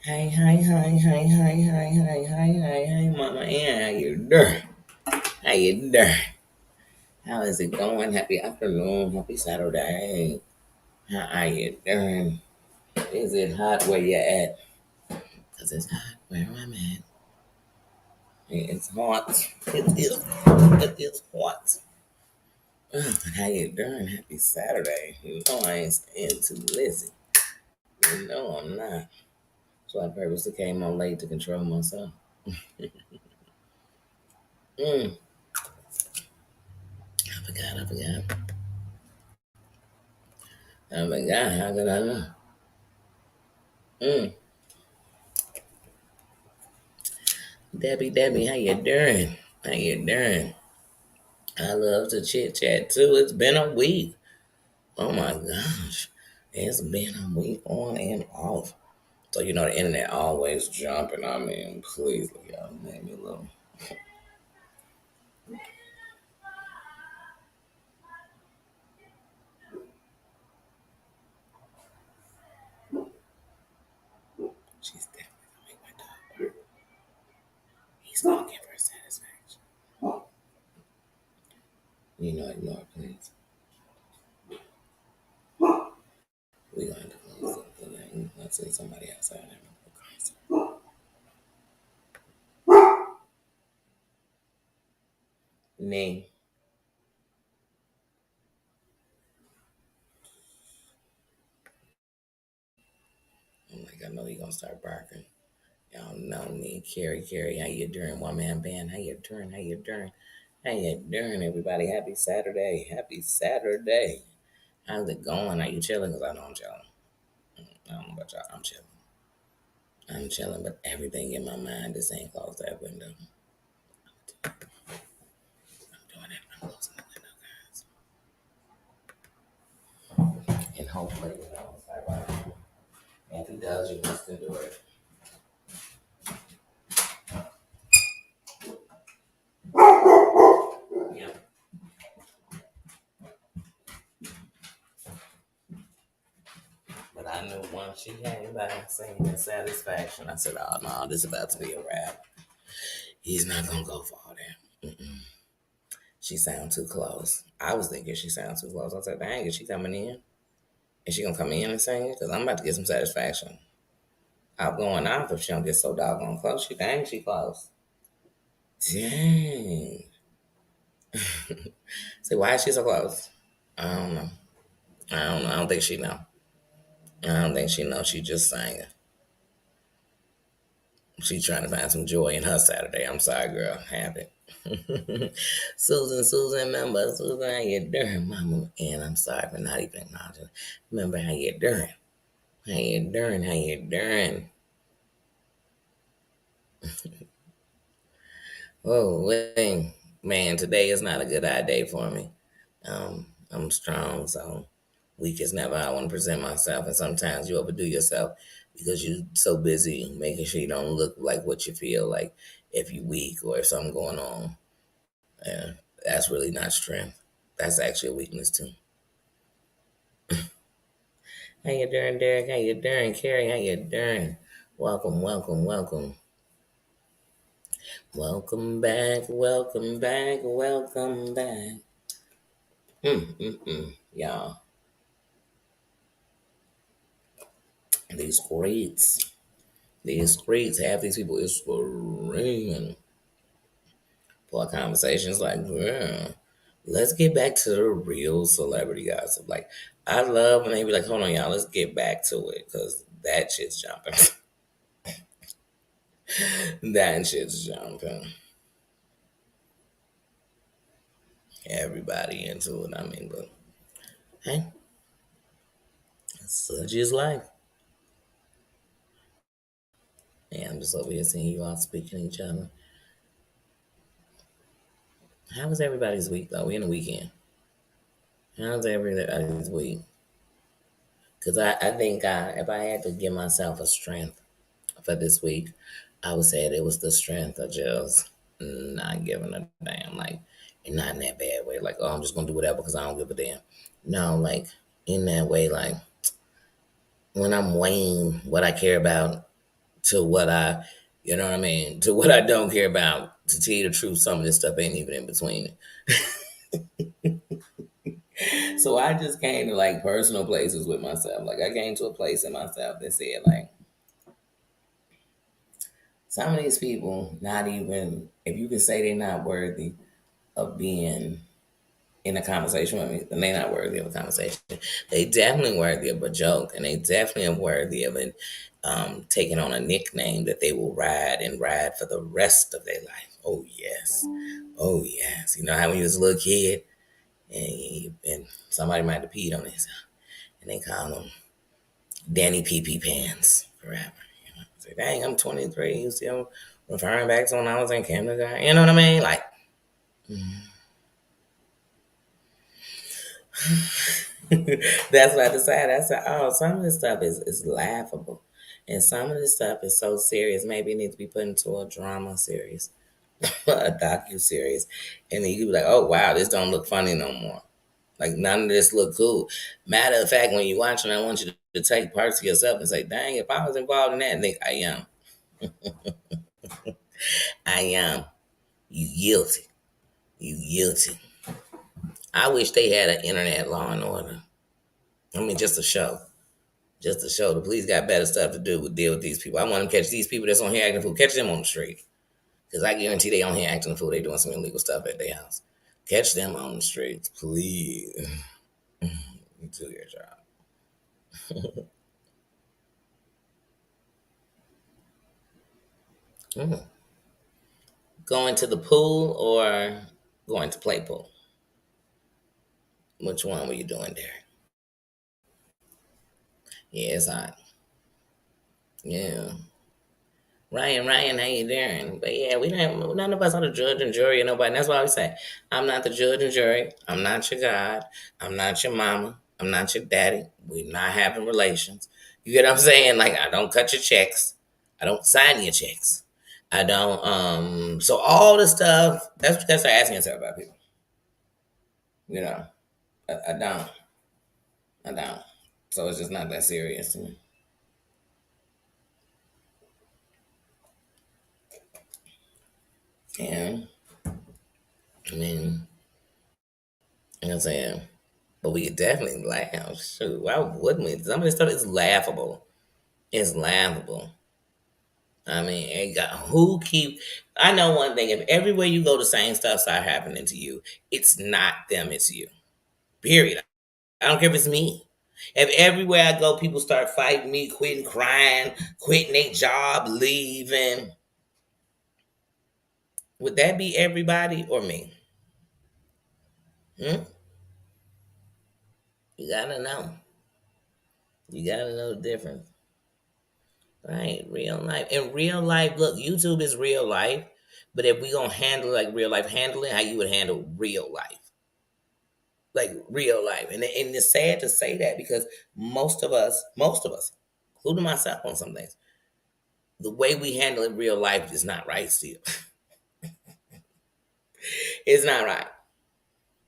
Hey, hey, hey, hey, hey, hey, hey, hey, hey, hey, Mama Ann, how you doing? How you doing? How is it going? Happy afternoon, happy Saturday. How are you doing? Is it hot where you at? Cause it's hot where I'm at. It's hot. It is hot. How you doing? Happy Saturday. You know I ain't staying too lazy. You know I'm not. So I purposely came on late to control myself. Mm, I forgot. How did I know? Mm. Debbie, how you doing? How you doing? I love to chit chat too. It's been a week. Oh my gosh. It's been a week on and off. So you know the internet always jumping. I mean, please y'all make me alone. She's definitely gonna make my dog bark. He's gonna give her satisfaction. You know, ignore it, please. We gonna have to close up the thing. Let's see somebody outside having a concert. Nee. I'm like, I know he gonna start barking. Y'all know me, Carrie. How you doing, one man band? How you doing? How you doing? How you doing, everybody? Happy Saturday. Happy Saturday. How's it going? Are you chilling? Because I know I'm chilling. I don't know about y'all. I'm chilling. I'm chilling, but everything in my mind is saying close that window. I'm doing it. I'm closing the window, guys. And hopefully, you know, it's like, wow. And if he does, you must do it. Yeah. But I knew once she came back saying that satisfaction, I said, oh no, this is about to be a wrap. He's not going to go for all that. Mm-mm. She sound too close. I was thinking she sounds too close. I said, dang, is she coming in? Is she gonna come in and sing it? Because I'm about to get some satisfaction. I'm going off if she don't get so doggone close. She close. Dang. See, why is she so close? I don't know. I don't know. I don't think she know. I don't think she knows. She just sang it. She's trying to find some joy in her Saturday. I'm sorry, girl. Have it. Susan, remember, Susan, how you doing, mama? And I'm sorry for not even acknowledging. Remember how you doing? How you doing? How you doing? Oh, man, today is not a good day for me. I'm strong, so weak is never how I want to present myself. And sometimes you overdo yourself because you're so busy making sure you don't look like what you feel like if you're weak or if something going on. Yeah, that's really not strength. That's actually a weakness too. How you doing, Derek? How you doing, Carrie? How you doing? Welcome. Welcome back. Y'all, these streets, half these people is screaming for conversations like, yeah, let's get back to the real celebrity gossip. Like, I love when they be like, hold on, y'all, let's get back to it, because that shit's jumping. That shit's jumping. Everybody into it. I mean, but hey, such is life. And I'm just over here seeing you all speaking to each other. How was everybody's week, though? We in the weekend. How's everybody's week? Because I think if I had to give myself a strength for this week, I would say it was the strength of just not giving a damn. Like, and not in that bad way. Like, oh, I'm just going to do whatever because I don't give a damn. No, like, in that way, like, when I'm weighing what I care about to what I, you know what I mean, to what I don't care about. To tell you the truth, some of this stuff ain't even in between. So I just came to like personal places with myself. Like I came to a place in myself that said like some of these people, not even if you can say they're not worthy of being in a conversation with me, then they're not worthy of a conversation. They definitely worthy of a joke, and they definitely are worthy of it, taking on a nickname that they will ride and ride for the rest of their life. Oh yes, oh yes. You know how when you was a little kid and somebody might have peed on this, and they call them Danny Pee Pee Pants forever. You know, say, dang, I'm 23. You still referring back to when I was in kindergarten. You know what I mean? Like. That's what I decided. I said, oh, some of this stuff is laughable. And some of this stuff is so serious. Maybe it needs to be put into a drama series, a docu-series. And then you be like, oh, wow, this don't look funny no more. Like, none of this look cool. Matter of fact, when you watch it, I want you to take parts of yourself and say, dang, if I was involved in that, think I am. I am. You guilty. You guilty. I wish they had an internet law and order. I mean, just a show. Just to show the police got better stuff to do with deal with these people. I want them to catch these people that's on here acting a fool. Catch them on the street. Because I guarantee they on here acting a fool. They doing some illegal stuff at their house. Catch them on the streets, please. Do your job. Going to the pool or going to play pool? Which one were you doing there? Yeah, it's hot. Yeah. Ryan, how you doing? But yeah, we don't. None of us are the judge and jury of nobody. And that's why we say, I'm not the judge and jury. I'm not your God. I'm not your mama. I'm not your daddy. We're not having relations. You get what I'm saying? Like I don't cut your checks. I don't sign your checks. I don't. So all the stuff. That's what you start asking yourself about people. You know, I don't. I don't. So it's just not that serious to me. And I mean, you know what I'm saying. But we could definitely laugh. Shoot, why wouldn't we? Some of this stuff is laughable. It's laughable. I mean, who keep? I know one thing. If everywhere you go, the same stuff start happening to you, it's not them. It's you. Period. I don't care if it's me. If everywhere I go, people start fighting me, quitting crying, quitting their job, leaving, would that be everybody or me? Hmm? You gotta know. You gotta know the difference. Right, real life. In real life, look, YouTube is real life, but if we gonna handle it like real life, handle it how you would handle real life. Like real life. And it's sad to say that because most of us, including myself on some things, the way we handle it in real life is not right still. It's not right.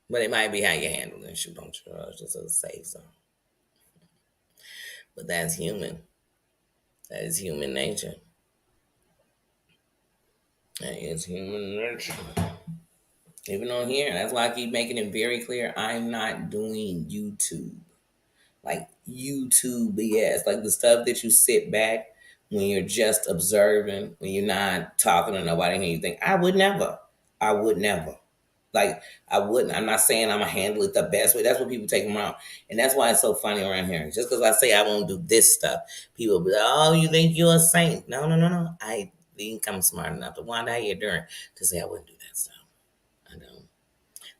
But it might be how you handle it. Shoot, don't trust, just a safe zone. But that's human. That is human nature. That is human nature. Even on here, that's why I keep making it very clear. I'm not doing YouTube. Like YouTube BS. Like the stuff that you sit back when you're just observing, when you're not talking to nobody and you think, I would never. I would never. Like I wouldn't. I'm not saying I'm gonna handle it the best way. That's what people take them out, and that's why it's so funny around here. Just because I say I won't do this stuff, people be like, "Oh, you think you're a saint?" No, no, no, no. I think I'm smart enough to wonder how you're doing to say I wouldn't do that stuff. I don't.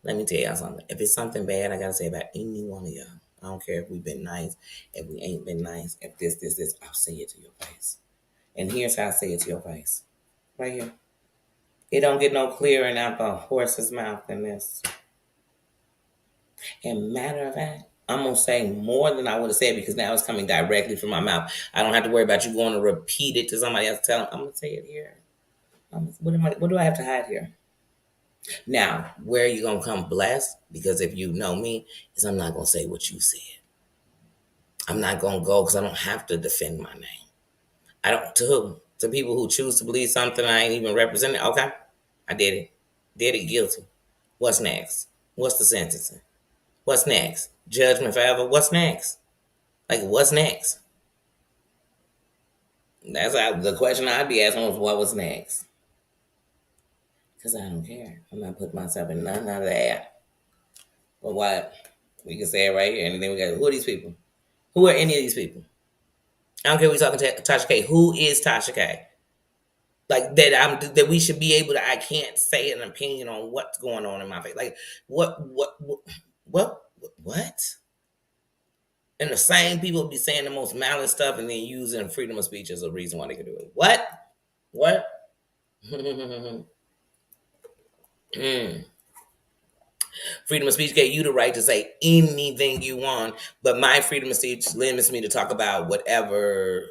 Let me tell y'all something. If it's something bad, I gotta say about any one of y'all. I don't care if we've been nice, if we ain't been nice, if this. I'll say it to your face. And here's how I say it to your face. Right here. It don't get no clearer out the horse's mouth than this. And matter of fact, I'm gonna say more than I would have said because now it's coming directly from my mouth. I don't have to worry about you going to repeat it to somebody else. Tell them I'm gonna say it here. What do I have to hide here? Now, where are you gonna come blessed? Because if you know me, is I'm not gonna say what you said. I'm not gonna go because I don't have to defend my name. I don't to who? To people who choose to believe something I ain't even represented. Okay, I did it. Did it guilty. What's next? What's the sentencing? What's next? Judgment forever? What's next? Like, what's next? The question I'd be asking was, what was next? Because I don't care. I'm not putting myself in none of that. But what? We can say it right here. Anything we got. Who are these people? Who are any of these people? I don't care. We talking to Tasha K. Who is Tasha K? Like that we should be able to. I can't say an opinion on what's going on in my face. Like what what? And the same people be saying the most malice stuff and then using freedom of speech as a reason why they can do it. What? What? Mm. Freedom of speech gave you the right to say anything you want, but my freedom of speech limits me to talk about whatever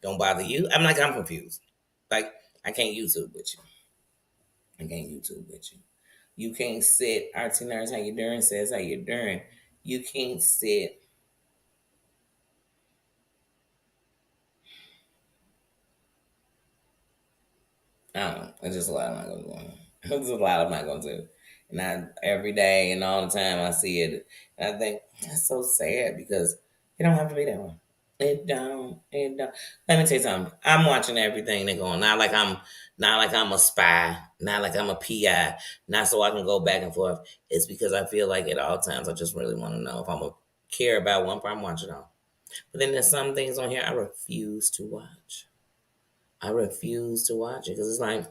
don't bother you. I'm confused. Like, I can't YouTube with you. I can't YouTube with you. You can't sit, Artsy Nurse, how you doing? Says how you doing. You can't sit. I don't know. It's just a lot I'm not gonna do. It's a lot I'm not gonna do. And every day and all the time I see it, and I think that's so sad because it don't have to be that way. It don't. It don't. Let me tell you something. I'm watching everything they going. Not like I'm a spy. Not like I'm a PI. Not so I can go back and forth. It's because I feel like at all times I just really want to know if I'm gonna care about one part I'm watching on. But then there's some things on here I refuse to watch. I refuse to watch it because it's like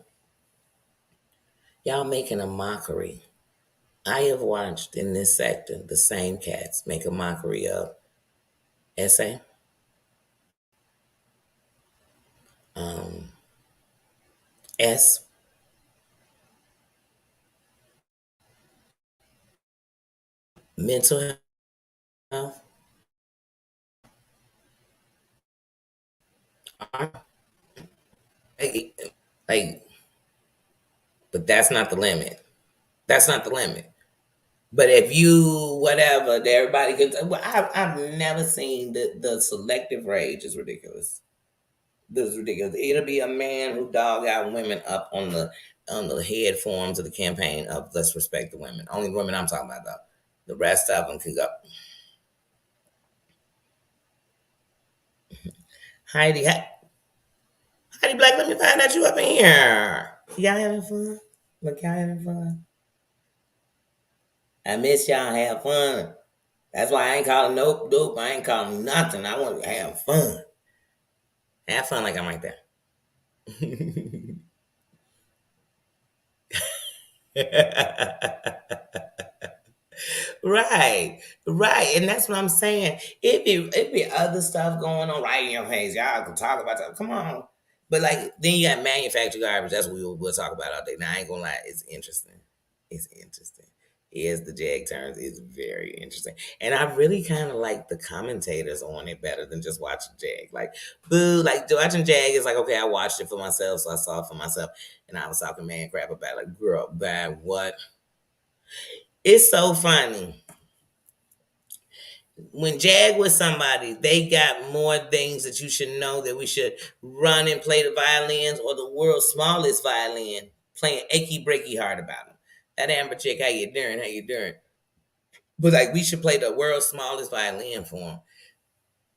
y'all making a mockery. I have watched in this sector the same cats make a mockery of essay, um, S, mental health, R. Like, but that's not the limit. That's not the limit. But if you whatever, everybody can. Well, I've never seen the selective rage is ridiculous. This is ridiculous. It'll be a man who dog out women up on the head forms of the campaign of let's respect the women. Only the women I'm talking about though. The rest of them can go. Heidi, Heidi Black, let me find out you up in here. Y'all having fun? Look, y'all having fun? I miss y'all have fun. That's why I ain't calling nope. I ain't calling nothing. I want to have fun. Have fun like I'm right there. Right, right, and that's what I'm saying. It be other stuff going on right in your face. Y'all can talk about that. Come on, but like then you got manufactured garbage. That's what we'll talk about all day. Now I ain't gonna lie, it's interesting. It's interesting. Is the Jag turns is very interesting, and I really kind of like the commentators on it better than just watching Jag. Like, boo, like watching Jag is like okay, I watched it for myself, so I saw it for myself, and I was talking man crap about it. Like, girl, bad what? It's so funny when Jag was somebody, they got more things that you should know that we should run and play the violins or the world's smallest violin playing achy breaky hard about them. That Amber chick, how you doing? How you doing? But like we should play the world's smallest violin for him.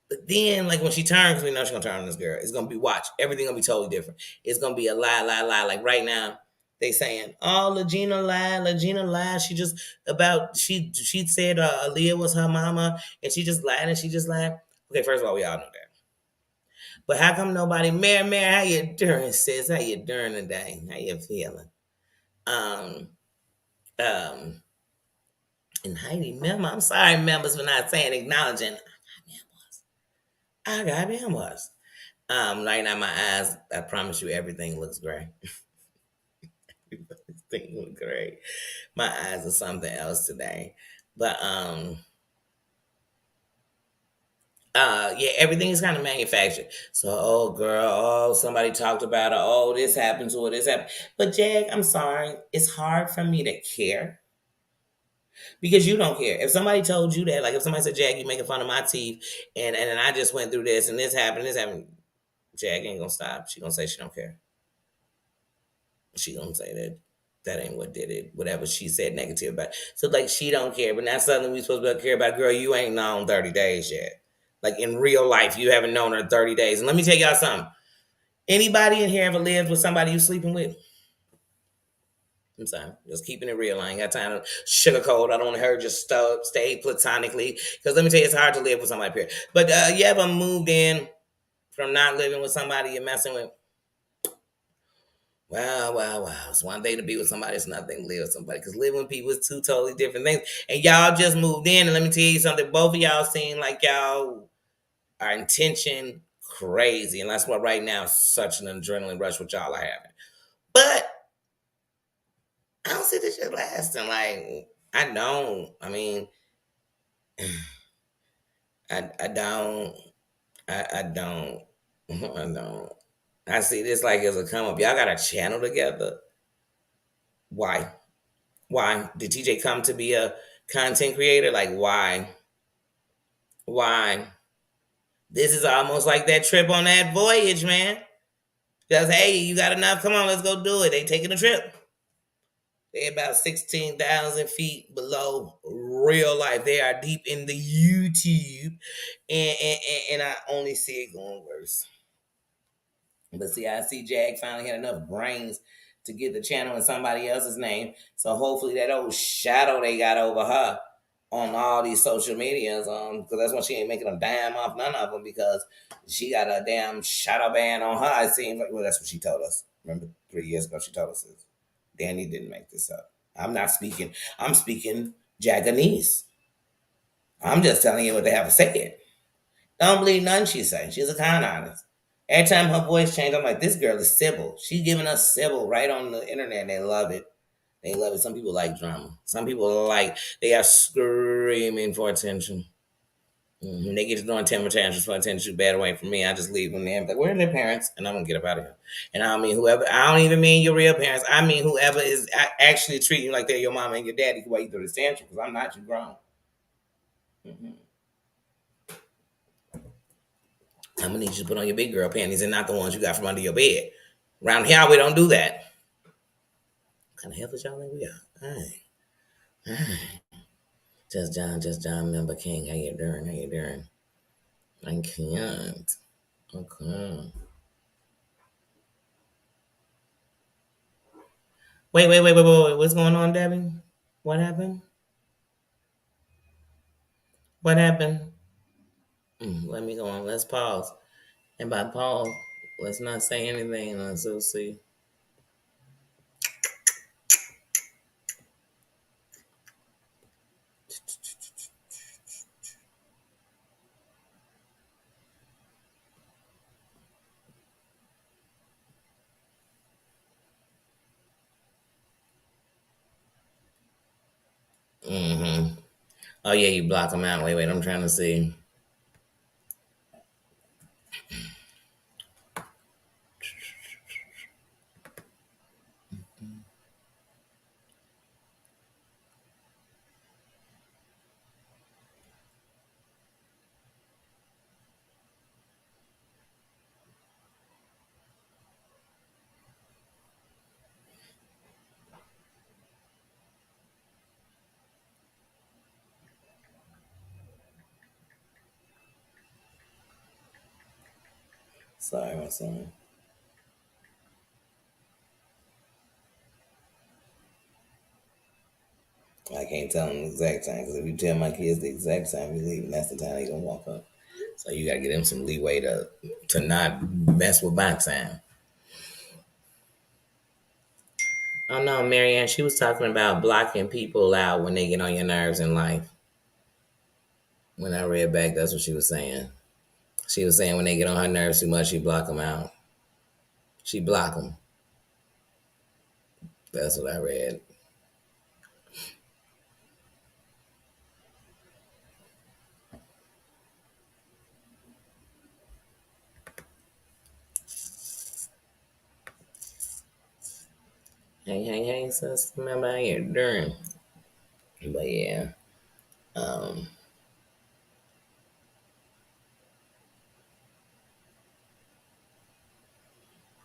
But then, like when she turns, we know she's gonna turn on this girl. It's gonna be watch. Everything gonna be totally different. It's gonna be a lie, lie, lie. Like right now, they saying, "Oh, Legina lied. Legina lied. She just about she said Aaliyah was her mama, and she just lied and she just lied." Okay, first of all, we all know that. But how come nobody, Mary, how you doing, sis? How you doing today? How you feeling? Um, um, and Heidi, member, I'm sorry, members, for not saying acknowledging. I got members. Right now my eyes, I promise you everything looks great. Everything looks great. My eyes are something else today. But yeah, everything is kind of manufactured. So oh girl, oh somebody talked about it, oh this happened to her, this happened. But Jag, I'm sorry, it's hard for me to care. Because you don't care. If somebody told you that, like if somebody said, Jag, you making fun of my teeth and I just went through this and this happened, Jag ain't gonna stop. She gonna say she don't care. She gonna say that ain't what did it. Whatever she said negative about. So like she don't care, but now suddenly we supposed to care about girl. You ain't known 30 days yet. Like in real life, you haven't known her 30 days. And let me tell y'all something. Anybody in here ever lived with somebody you sleeping with? I'm sorry, just keeping it real. I ain't got time to sugarcoat. I don't want her just stay platonically. Because let me tell you, it's hard to live with somebody. Period. But you ever moved in from not living with somebody you're messing with? Wow, wow, wow. It's one thing to be with somebody, it's another thing to live with somebody. Because living with people is two totally different things. And y'all just moved in, and let me tell you something. Both of y'all seem like y'all are intention crazy. And that's what right now is such an adrenaline rush what y'all are having. But I don't see this shit lasting. Like, I don't. I mean, I don't. I don't. I don't. I see this like as a come up. Y'all got a channel together. Why? Why did TJ come to be a content creator? Like why? Why? This is almost like that trip on that voyage, man. Just hey, you got enough? Come on, let's go do it. They taking a trip. They about 16,000 feet below real life. They are deep in the Yewtube, and I only see it going worse. But see, I see Jag finally had enough brains to get the channel in somebody else's name. So hopefully that old shadow they got over her on all these social medias, because that's why she ain't making a dime off none of them because she got a damn shadow ban on her. It seems like, well, that's what she told us. Remember 3 years ago she told us this. Danny didn't make this up. I'm not speaking. I'm speaking Jaganese. I'm just telling you what they have to say. Don't believe nothing she say. She's a con artist. Every time her voice changed, I'm like, this girl is Sybil. She's giving us Sybil right on the internet, and they love it. They love it. Some people like drama. Some people they are screaming for attention. They get to throwing temper tantrums for attention too bad away from me. I just leave them there. Like, where are their parents? And I'm going to get up out of here. And I don't mean whoever, I don't even mean your real parents. I mean whoever is actually treating you like they're your mama and your daddy while you through this tantrum because I'm not you grown. Mm-hmm. I'm gonna need you to put on your big girl panties and not the ones you got from under your bed. Around here, we don't do that. What kind of help is y'all think we are? All right. All right. Just John, member King. How you doing? How you doing? I can't. Okay. Wait. What's going on, Debbie? What happened? What happened? Let me go on. Let's pause. And by pause, let's not say anything. Let's see. Mm-hmm. Oh yeah, you block them out. Wait, I'm trying to see. Sorry, my son. I can't tell them the exact time because if you tell my kids the exact time you leave, that's the time they gonna walk up. So you gotta give them some leeway to not mess with my time. Oh no, Marianne, she was talking about blocking people out when they get on your nerves in life. When I read back, that's what she was saying. She was saying when they get on her nerves too much, she block them out. She block them. That's what I read. Hey, sis, remember how you're doing. But yeah, um,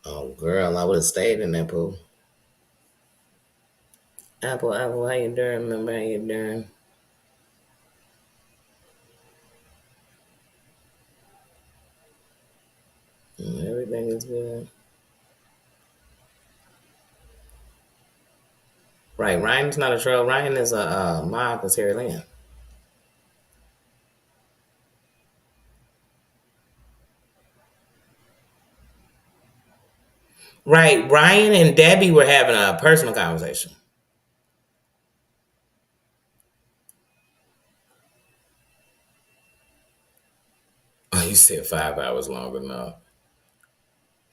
Oh, girl, I would have stayed in that pool. Apple, Apple, how you doing? Remember how you doing? Everything is good. Right, Ryan's not a troll. Ryan is a mob for Terry Lynn. Right, Ryan and Debbie were having a personal conversation. Oh, you said 5 hours long enough.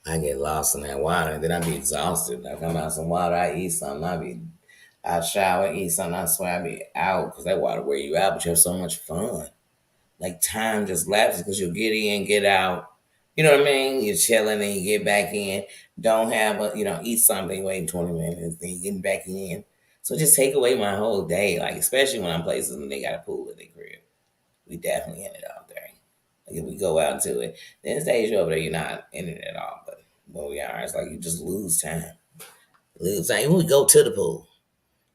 I get lost in that water, and then I be exhausted. I come out some water, I eat something, I shower, eat something. I swear I be out because that water wear you out, but you have so much fun. Like time just lapses because you'll get in, get out. You know what I mean? You're chilling and you get back in. Don't have a, eat something, wait 20 minutes, then you get back in. So just take away my whole day, like especially when I'm places and they got a pool at their crib. We definitely in it all day. Like if we go out to it, then stays over there, you're not in it at all. But when we are, it's like you just lose time. Lose time. When we go to the pool,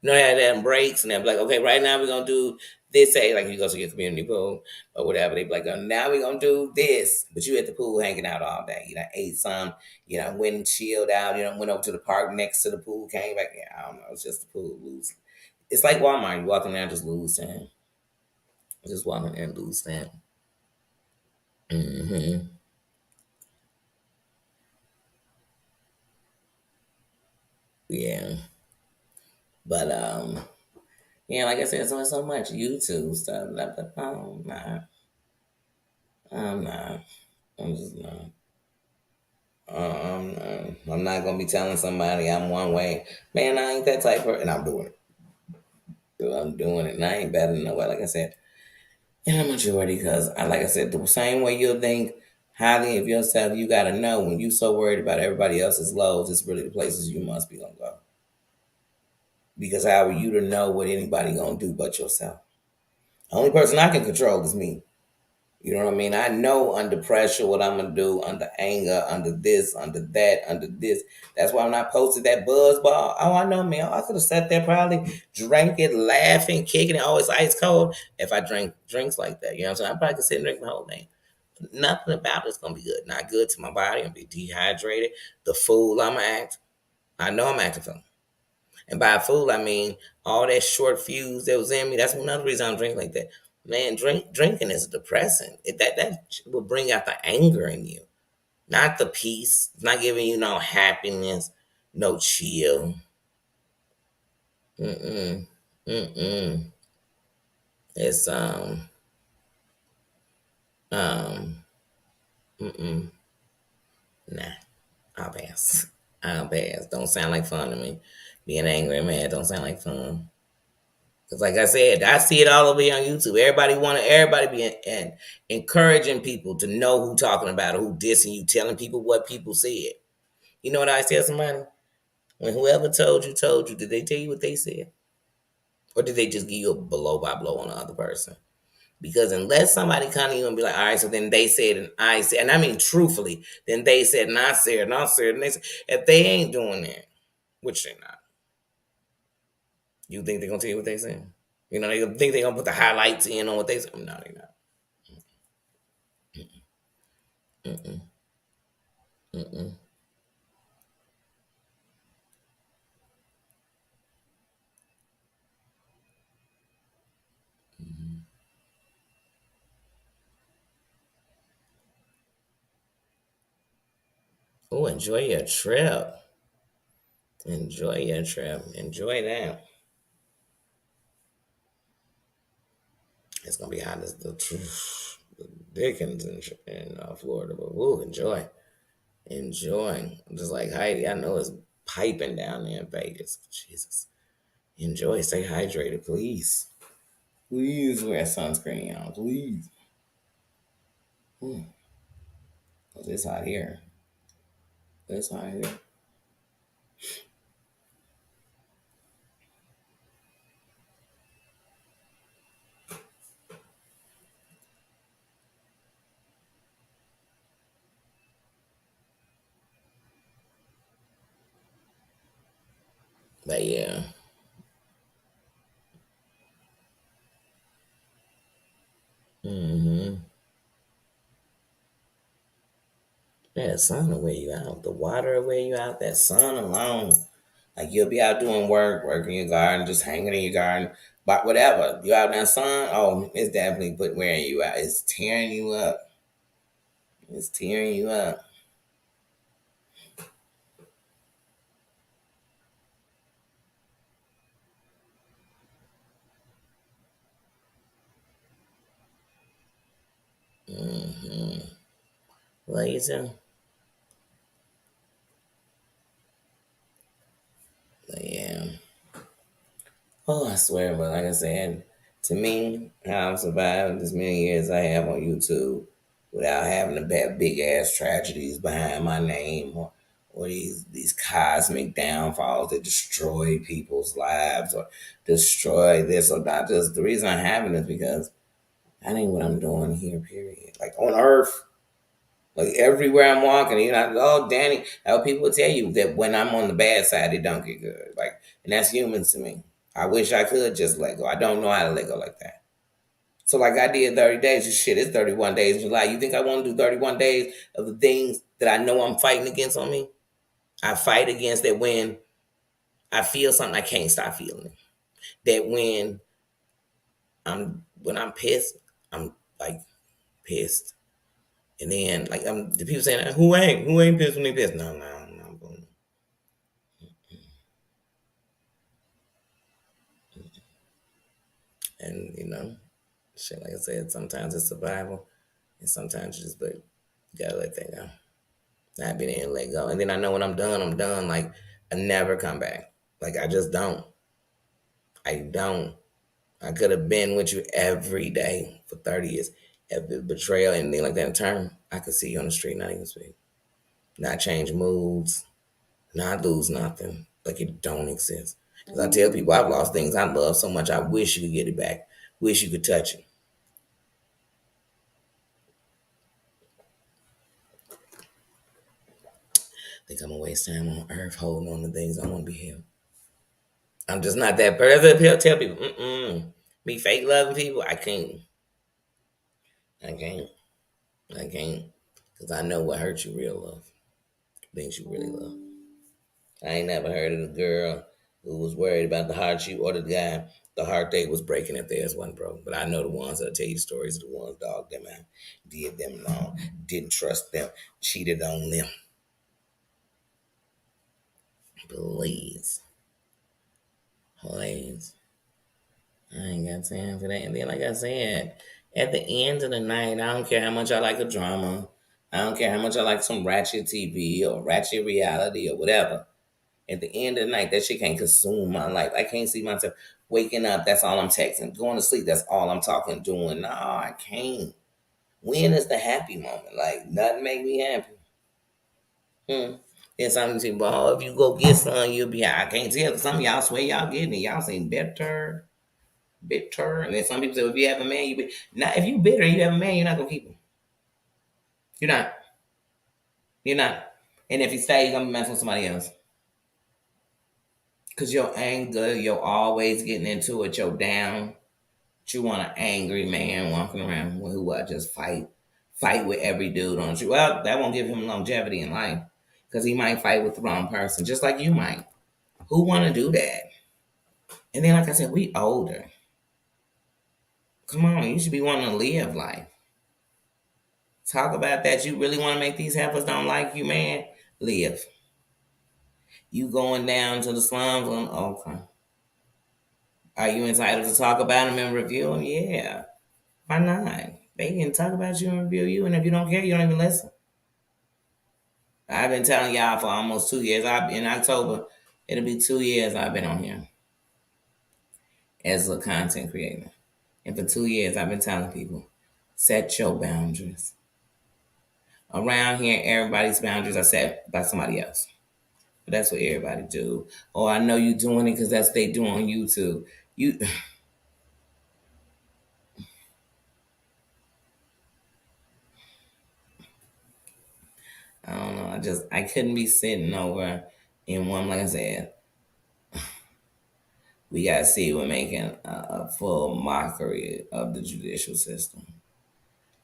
how they have breaks and they're like, okay, right now we're gonna do this. Say like you go to your community pool or whatever, they be like, oh, now we're gonna do this. But you at the pool hanging out all day. You know, ate some, went and chilled out, went over to the park next to the pool, came back. Yeah, I don't know. It's just the pool lose. It's like Walmart. You walk in there, just lose time. Just walk in there and lose time. Hmm. Yeah. But yeah, like I said, so much YouTube stuff. But I'm not. I'm just not. I'm not gonna be telling somebody I'm one way. Man, I ain't that type of person. And I'm doing it. I'm doing it. And I ain't better than nobody, like I said. In a majority, because, like I said, the same way you'll think highly of yourself, you got to know when you so worried about everybody else's lows, it's really the places you must be going to go. Because how are you to know what anybody going to do but yourself? The only person I can control is me. You know what I mean? I know under pressure what I'm gonna do, under anger, under this, under that, under this. That's why when I posted that buzz ball, oh, I know, man. I could have sat there probably drinking, laughing, kicking it. Oh, it's ice cold. If I drank drinks like that, you know what I'm saying? I probably could sit and drink the whole thing. Nothing about it's gonna be good. Not good to my body. I'm gonna be dehydrated. The fool I'm gonna act. I know I'm acting for. And by a fool, I mean all that short fuse that was in me. That's another reason I'm drinking like that. Man, drinking is depressing. That will bring out the anger in you, not the peace. It's not giving you no happiness, no chill. Mm-mm. Mm-mm. It's um mm-mm. Nah. I'll pass. I'll pass. Don't sound like fun to me. Being angry and mad don't sound like fun. Cause like I said, I see it all over here on YouTube. Everybody be and encouraging people to know who talking about it, who dissing you, telling people what people said. You know what I tell somebody? When whoever told you, did they tell you what they said? Or did they just give you a blow by blow on the other person? Because unless somebody come to you and be like, all right, so then they said and I said, and I mean truthfully, then they said and I said and I said and they said, if they ain't doing that, which they're not, you think they're gonna tell you what they said? They think they're gonna put the highlights in on what they said. No, they're not. Mm-mm, mm-mm. Oh, enjoy your trip. Enjoy your trip. Enjoy that. It's gonna be hot as the Dickens in Florida, but ooh, enjoy, enjoy. Just like Heidi, I know it's piping down there in Vegas. Jesus, enjoy. Stay hydrated, please. Please wear sunscreen, y'all. Please. Mm, 'cause it's hot here. It's hot here. But yeah. Mm-hmm. Yeah, the sun will wear you out. The water will wear you out. That sun alone. Like you'll be out doing work, working in your garden, just hanging in your garden, but whatever. You out in that sun, oh, it's definitely wearing you out. It's tearing you up. It's tearing you up. Mm-hmm. Laser. But yeah. Oh, I swear, but like I said, to me, how I've survived this many years I have on YouTube without having to have big ass tragedies behind my name or these cosmic downfalls that destroy people's lives or destroy this or that. Just the reason I haven't is because that ain't what I'm doing here, period. Like on earth, like everywhere I'm walking, you're not, oh, Danny, how people tell you that when I'm on the bad side, it don't get good. Like, and that's human to me. I wish I could just let go. I don't know how to let go like that. So, like I did 30 days, shit, it's 31 days in July. You think I want to do 31 days of the things that I know I'm fighting against on me? I fight against that when I feel something, I can't stop feeling it. That when I'm pissed, I'm like pissed. And then like the people saying, who ain't pissed when they pissed? No, no, no. And shit, like I said, sometimes it's survival, and sometimes you just but you gotta let that go. I've been in and let go, and then I know when I'm done, I'm done. Like I never come back. Like I just don't. I don't. I could have been with you every day for 30 years. If the betrayal and anything like that in turn, I could see you on the street, not even speak, not change moods, not lose nothing. Like it don't exist. Because I tell people I've lost things I love so much. I wish you could get it back. Wish you could touch it. Think I'm gonna waste time on earth holding on to things I want to be here. I'm just not that person. He'll tell people, me fake loving people. I can't. I can't. I can't. Because I know what hurts you real love. Things you really love. I ain't never heard of a girl who was worried about the heart she or the guy. The heart they was breaking if theirs wasn't broke. But I know the ones that'll tell you the stories, the ones dogged them out, did them wrong, didn't trust them, cheated on them. Please. Please. I ain't got time for that. And then, like I said, at the end of the night, I don't care how much I like a drama. I don't care how much I like some ratchet TV or ratchet reality or whatever. At the end of the night, that shit can't consume my life. I can't see myself waking up. That's all I'm texting. Going to sleep. That's all I'm talking, doing. No, I can't. When is the happy moment? Like nothing make me happy. Then some people, oh, if you go get some, you'll be. I can't tell. Some of y'all swear y'all getting it. Y'all seem better. Bitter. And then some people say, well, if you have a man, you be not if you bitter and you have a man, you're not gonna keep him. You're not. You're not. And if you stay, you're gonna be messing with somebody else. Cause you're anger, you're always getting into it, you're down. You want an angry man walking around who I just fight with every dude on you. Well, that won't give him longevity in life. Cause he might fight with the wrong person, just like you might. Who wanna do that? And then like I said, we older. Come on, you should be wanting to live life. Talk about that. You really want to make these heifers don't like you, man? Live. You going down to the slums? Okay. Are you entitled to talk about them and review them? Yeah. Why not? They can talk about you and review you, and if you don't care, you don't even listen. I've been telling y'all for almost 2 years. In October, it'll be 2 years I've been on here as a content creator. And for 2 years, I've been telling people, set your boundaries. Around here, everybody's boundaries are set by somebody else. But that's what everybody do. Oh, I know you doing it because that's what they do on YouTube. You, I don't know. I couldn't be sitting over in one. Like I said, We got to see we're making a full mockery of the judicial system.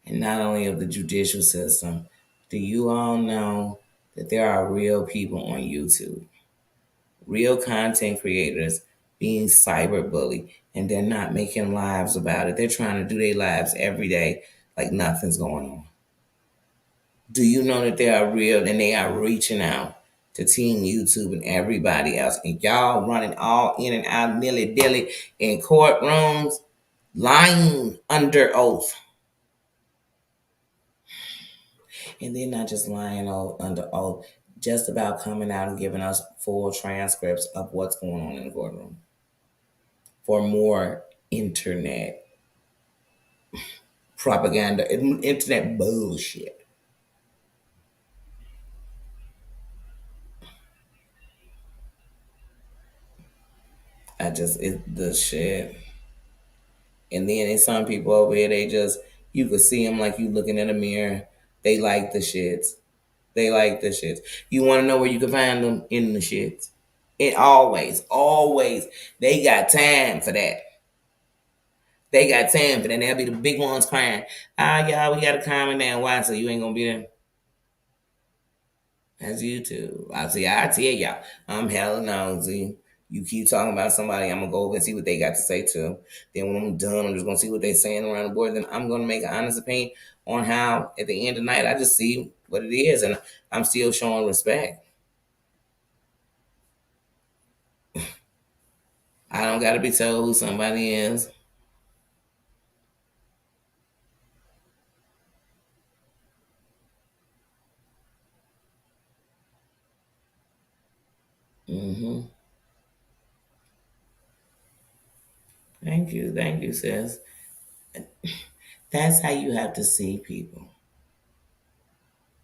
And not only of the judicial system, do you all know that there are real people on YouTube, real content creators being cyberbullied, and they're not making lives about it? They're trying to do their lives every day like nothing's going on. Do you know that they are real and they are reaching out to Team YouTube and everybody else? And y'all running all in and out, nilly dilly in courtrooms, lying under oath. And they're not just lying under oath, just about coming out and giving us full transcripts of what's going on in the courtroom for more internet propaganda, internet bullshit. The shit. And then there's some people over here, they just, you could see them like you looking in a mirror. They like the shits. They like the shits. You want to know where you can find them? In the shits. It always. They got time for that. They got time for that. They'll be the big ones crying. Y'all, we got to calm it down. Why? So you ain't going to be there? That's YouTube. I tell y'all, I'm hella nosy. You keep talking about somebody, I'm gonna go over and see what they got to say too. Then when I'm done, I'm just gonna see what they're saying around the board. Then I'm gonna make an honest opinion on how, at the end of the night, I just see what it is, and I'm still showing respect. I don't gotta be told who somebody is. Mm-hmm. Thank you, sis. That's how you have to see people.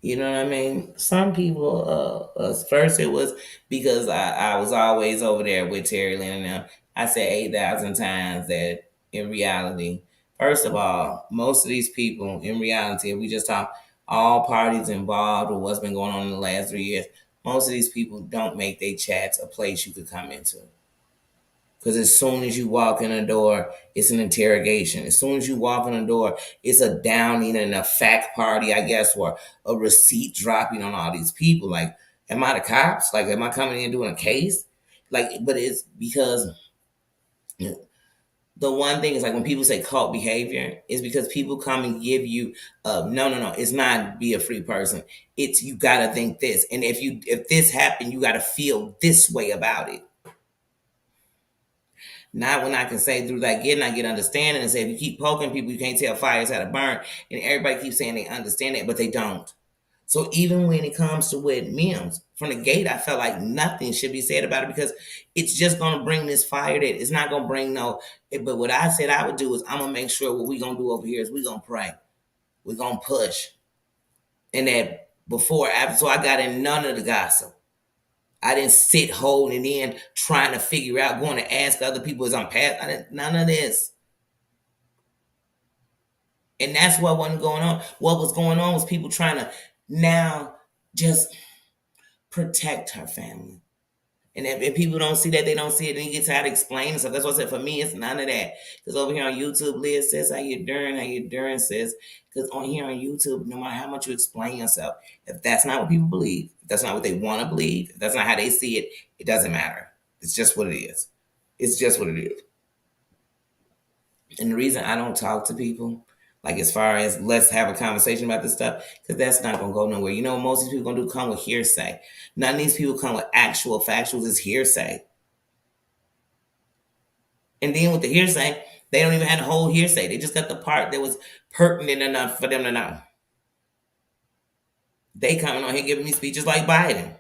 You know what I mean? Some people, first it was because I was always over there with Terry Lynn and them. I said 8,000 times that in reality, first of all, most of these people in reality, if we just talk all parties involved with what's been going on in the last 3 years, most of these people don't make their chats a place you could come into. Because as soon as you walk in the door, it's an interrogation. As soon as you walk in the door, it's a downing and a fact party, I guess, or a receipt dropping on all these people. Like, am I the cops? Like, am I coming in doing a case? Like, but it's because the one thing is like when people say cult behavior, is because people come and give you no. It's not be a free person. It's you gotta think this. And if this happened, you gotta feel this way about it. Not when I can say through that getting, I get understanding and say if you keep poking people, you can't tell fires how to burn. And everybody keeps saying they understand it, but they don't. So even when it comes to with memes, from the gate, I felt like nothing should be said about it because it's just gonna bring this fire that it's not gonna bring no. But what I said I would do is I'm gonna make sure what we gonna do over here is we gonna pray, we gonna push, and that before after. So I got in none of the gossip. I didn't sit holding in, trying to figure out, going to ask other people as I'm past. I didn't none of this. And that's what wasn't going on. What was going on was people trying to now just protect her family. And if people don't see that, they don't see it, then you get tired of explaining stuff. That's what I said. For me, it's none of that. Because over here on YouTube, Liz says, how you doing, sis? Because on here on YouTube, no matter how much you explain yourself, if that's not what people believe, if that's not what they want to believe, if that's not how they see it, it doesn't matter. It's just what it is. It's just what it is. And the reason I don't talk to people, like as far as let's have a conversation about this stuff, because that's not gonna go nowhere. You know what most of these people gonna do? Come with hearsay. None of these people come with actual factuals, it's hearsay. And then with the hearsay, they don't even have the whole hearsay. They just got the part that was pertinent enough for them to know. They coming on here giving me speeches like Biden.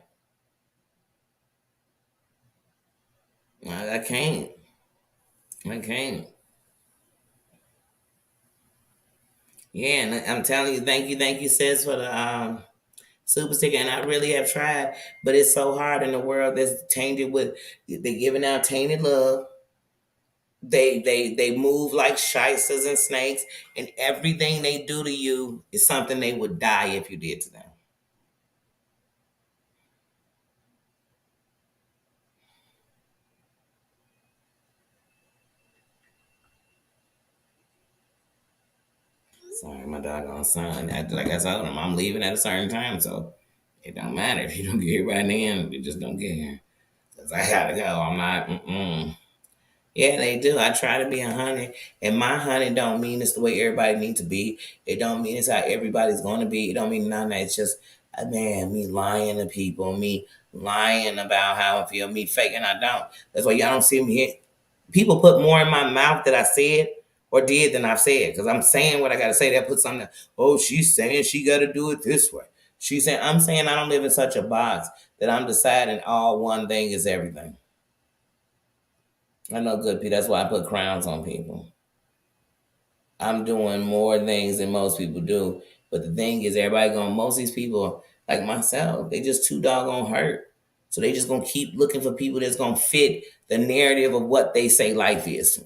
I can't. I can't. Yeah, and I'm telling you, thank you, sis, for the super sticker. And I really have tried, but it's so hard in the world that's tainted with they giving out tainted love. They move like shysters and snakes, and everything they do to you is something they would die if you did to them. Sorry, my doggone son. Like I told him, I'm leaving at a certain time, so it don't matter if you don't get here by then. You just don't get here. Cause I gotta go. I'm not. Yeah, they do. I try to be 100, and my 100 don't mean it's the way everybody needs to be. It don't mean it's how everybody's going to be. It don't mean none of that. It's just, man, me lying to people, me lying about how I feel, me faking I don't. That's why y'all don't see me here. People put more in my mouth that I said or did than I've said, because I'm saying what I got to say. They put something, oh, she's saying she got to do it this way. She's saying, I'm saying I don't live in such a box that I'm deciding all one thing is everything. I know good people. That's why I put crowns on people. I'm doing more things than most people do. But the thing is, most of these people, like myself, they just too doggone hurt. So they just gonna keep looking for people that's gonna fit the narrative of what they say life is.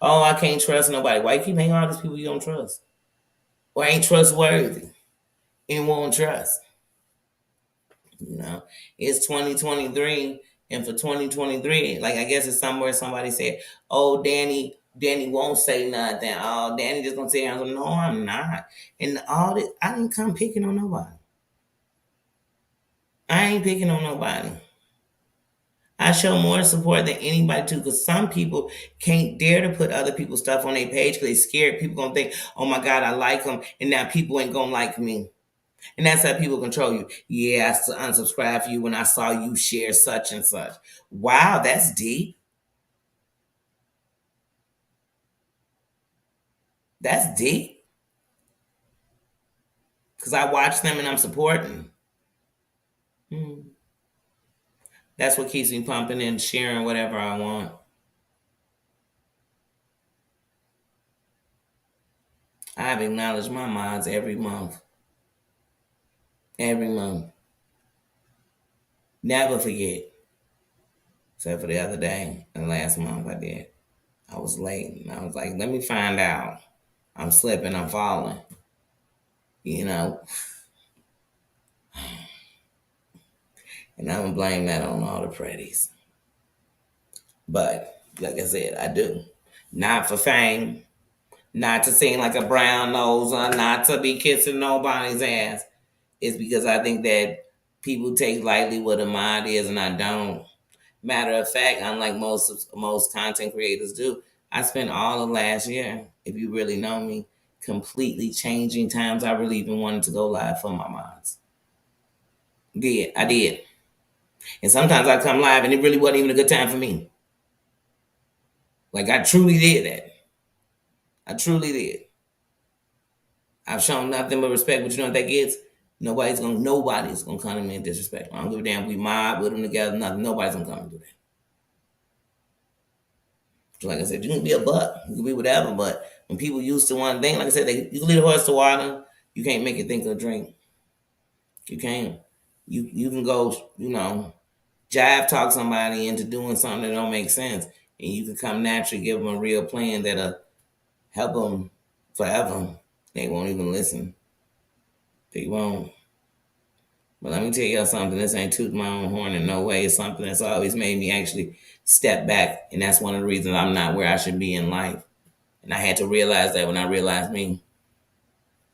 Oh, I can't trust nobody. Why you keep hanging out with these people you don't trust? Or ain't trustworthy and won't trust? You know, it's 2023, and for 2023, like I guess it's somewhere somebody said, "Oh, Danny won't say nothing. Oh, Danny just gonna say, no, I'm not." And all this, I didn't come picking on nobody. I ain't picking on nobody. I show more support than anybody too, because some people can't dare to put other people's stuff on their page because they're scared. People gonna think, "Oh my God, I like them," and now people ain't gonna like me. And that's how people control you. Yeah, I unsubscribed for you when I saw you share such and such. Wow, that's deep. That's deep. Because I watch them and I'm supporting. That's what keeps me pumping and sharing whatever I want. I've acknowledged my mods every month. Every month. Never forget. Except for the other day, and last month I did. I was late and I was like, let me find out. I'm slipping, I'm falling. You know, and I'm gonna blame that on all the pretties. But like I said, I do. Not for fame, not to seem like a brown noser, not to be kissing nobody's ass. It's because I think that people take lightly what a mod is, and I don't. Matter of fact, unlike most content creators do, I spent all of last year, if you really know me, completely changing times I really even wanted to go live for my mods. I did. And sometimes I come live and it really wasn't even a good time for me. Like I truly did that. I truly did. I've shown nothing but respect, but you know what that gets? Nobody's gonna come to me and disrespect. I don't give a damn. We mob with them together. Nothing. Nobody's gonna come and do that. So like I said, you can be a buck. You can be whatever. But when people used to one thing, like I said, you can lead a horse to water. You can't make it think of drink. You can't. You can go. Jive talk somebody into doing something that don't make sense, and you can come naturally give them a real plan that'll help them forever. They won't even listen. They won't. But let me tell y'all something. This ain't tooting my own horn in no way. It's something that's always made me actually step back. And that's one of the reasons I'm not where I should be in life. And I had to realize that when I realized me.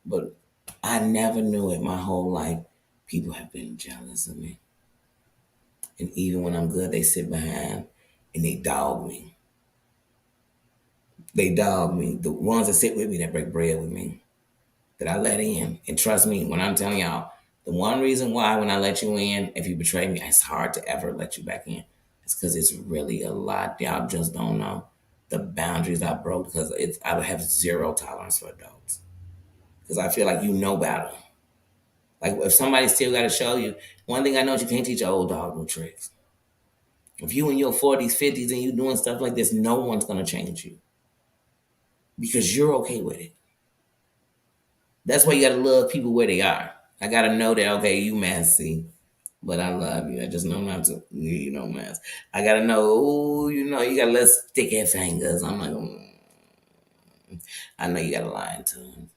But I never knew it my whole life. People have been jealous of me. And even when I'm good, they sit behind and they dog me. They dog me. The ones that sit with me, that break bread with me, that I let in. And trust me, when I'm telling y'all, the one reason why when I let you in, if you betray me, it's hard to ever let you back in. It's because it's really a lot. Y'all just don't know the boundaries I broke because I have zero tolerance for adults. Because I feel like you know better. Like if somebody still got to show you, one thing I know is you can't teach an old dog no tricks. If you in your 40s, 50s, and you doing stuff like this, no one's going to change you. Because you're okay with it. That's why you got to love people where they are. I got to know that, okay, you messy, but I love you. I just know not to, mess. I got to know, you got little sticky fingers. I'm like, I know you got a line to him.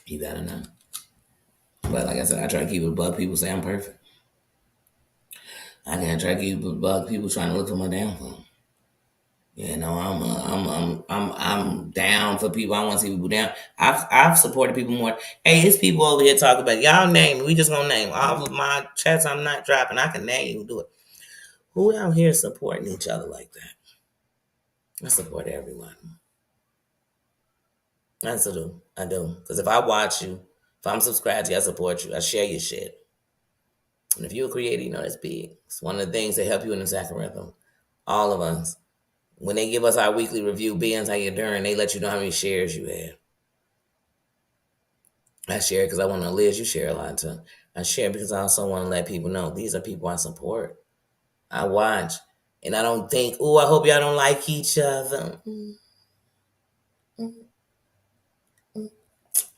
You got to know. But like I said, I try to keep it above. People say I'm perfect. I can't try to keep it above people trying to look for my downfall. You know, I'm down for people. I want to see people down. I've supported people more. Hey, it's people over here talking about y'all name. We just gonna name all of my chats. I'm not dropping. I can name you do it. Who out here supporting each other like that? I support everyone. I do. I do. Because if I watch you, if I'm subscribed to you, I support you. I share your shit. And if you're a creator, you know that's big. It's one of the things that help you in this algorithm. All of us. When they give us our weekly review, Ben's how you're doing, they let you know how many shares you have. I share because I want to Liz, you share a lot too. I share because I also want to let people know these are people I support. I watch. And I don't think, oh, I hope y'all don't like each other.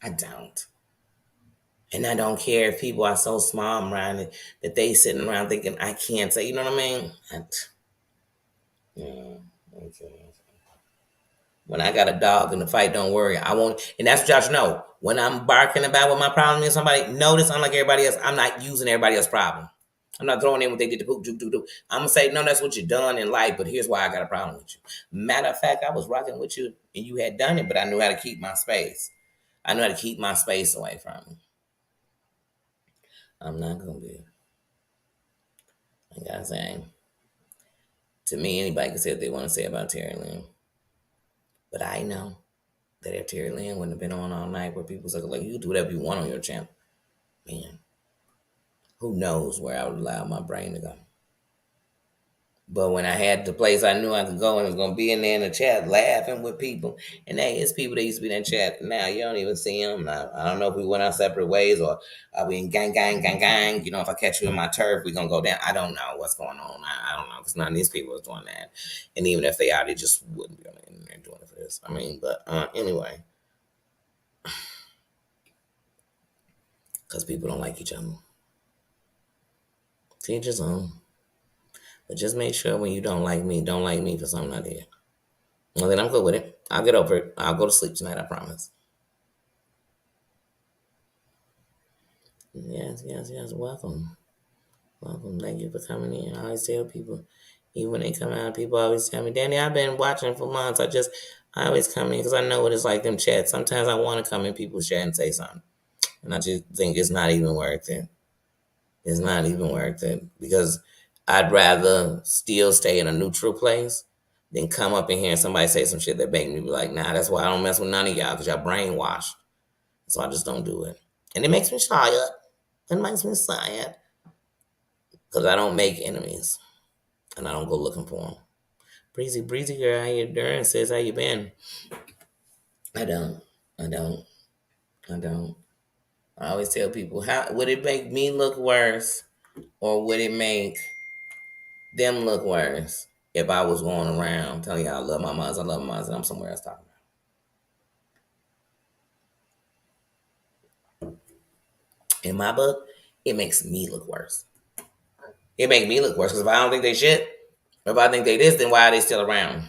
I don't. And I don't care if people are so small minded that they sitting around thinking I can't say, you know what I mean? Yeah, okay. When I got a dog in the fight, don't worry. I won't. And that's what y'all should know. When I'm barking about what my problem is, somebody notice, unlike everybody else, I'm not using everybody else's problem. I'm not throwing in what they did to poop, do. I'm going to say, no, that's what you done in life, but here's why I got a problem with you. Matter of fact, I was rocking with you and you had done it, but I knew how to keep my space. I knew how to keep my space away from you. I'm not going to be. Like I say, to me, anybody can say what they want to say about Terry Lynn. But I know that if Terry Lynn wouldn't have been on all night where people say, like, you can do whatever you want on your channel, man, who knows where I would allow my brain to go. But when I had the place I knew I could go and was going to be in there in the chat laughing with people. And hey, it's people that used to be in that chat. Now you don't even see them. Now, I don't know if we went our separate ways or are we in gang. You know, if I catch you in my turf, we're going to go down. I don't know what's going on. I don't know because none of these people is doing that. And even if they are, they just wouldn't be on the internet doing it for this. I mean, but anyway. Because people don't like each other. Teach his own. But just make sure when you don't like me for something I did. Well, then I'm good with it. I'll get over it. I'll go to sleep tonight, I promise. Yes. Welcome. Welcome. Thank you for coming in. I always tell people, even when they come out, people always tell me, Danny, I've been watching for months. I always come in because I know what it's like them chats. Sometimes I want to come in people's chat and say something. And I just think it's not even worth it. It's not even worth it because I'd rather still stay in a neutral place than come up in here and somebody say some shit that make me be like, nah, that's why I don't mess with none of y'all because y'all brainwashed. So I just don't do it. And it makes me tired. It makes me sad because I don't make enemies and I don't go looking for them. Breezy girl, how you doing? Says, how you been? I don't. I don't. I don't. I always tell people, how would it make me look worse or would it make them look worse if I was going around telling y'all I love my moms, and I'm somewhere else talking about. In my book, it makes me look worse. It makes me look worse because if I don't think they shit, or if I think they this, then why are they still around?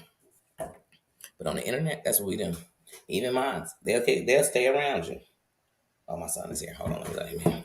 But on the internet, that's what we do. Even mine, they'll stay around you. Oh, my son is here. Hold on, let me let him in.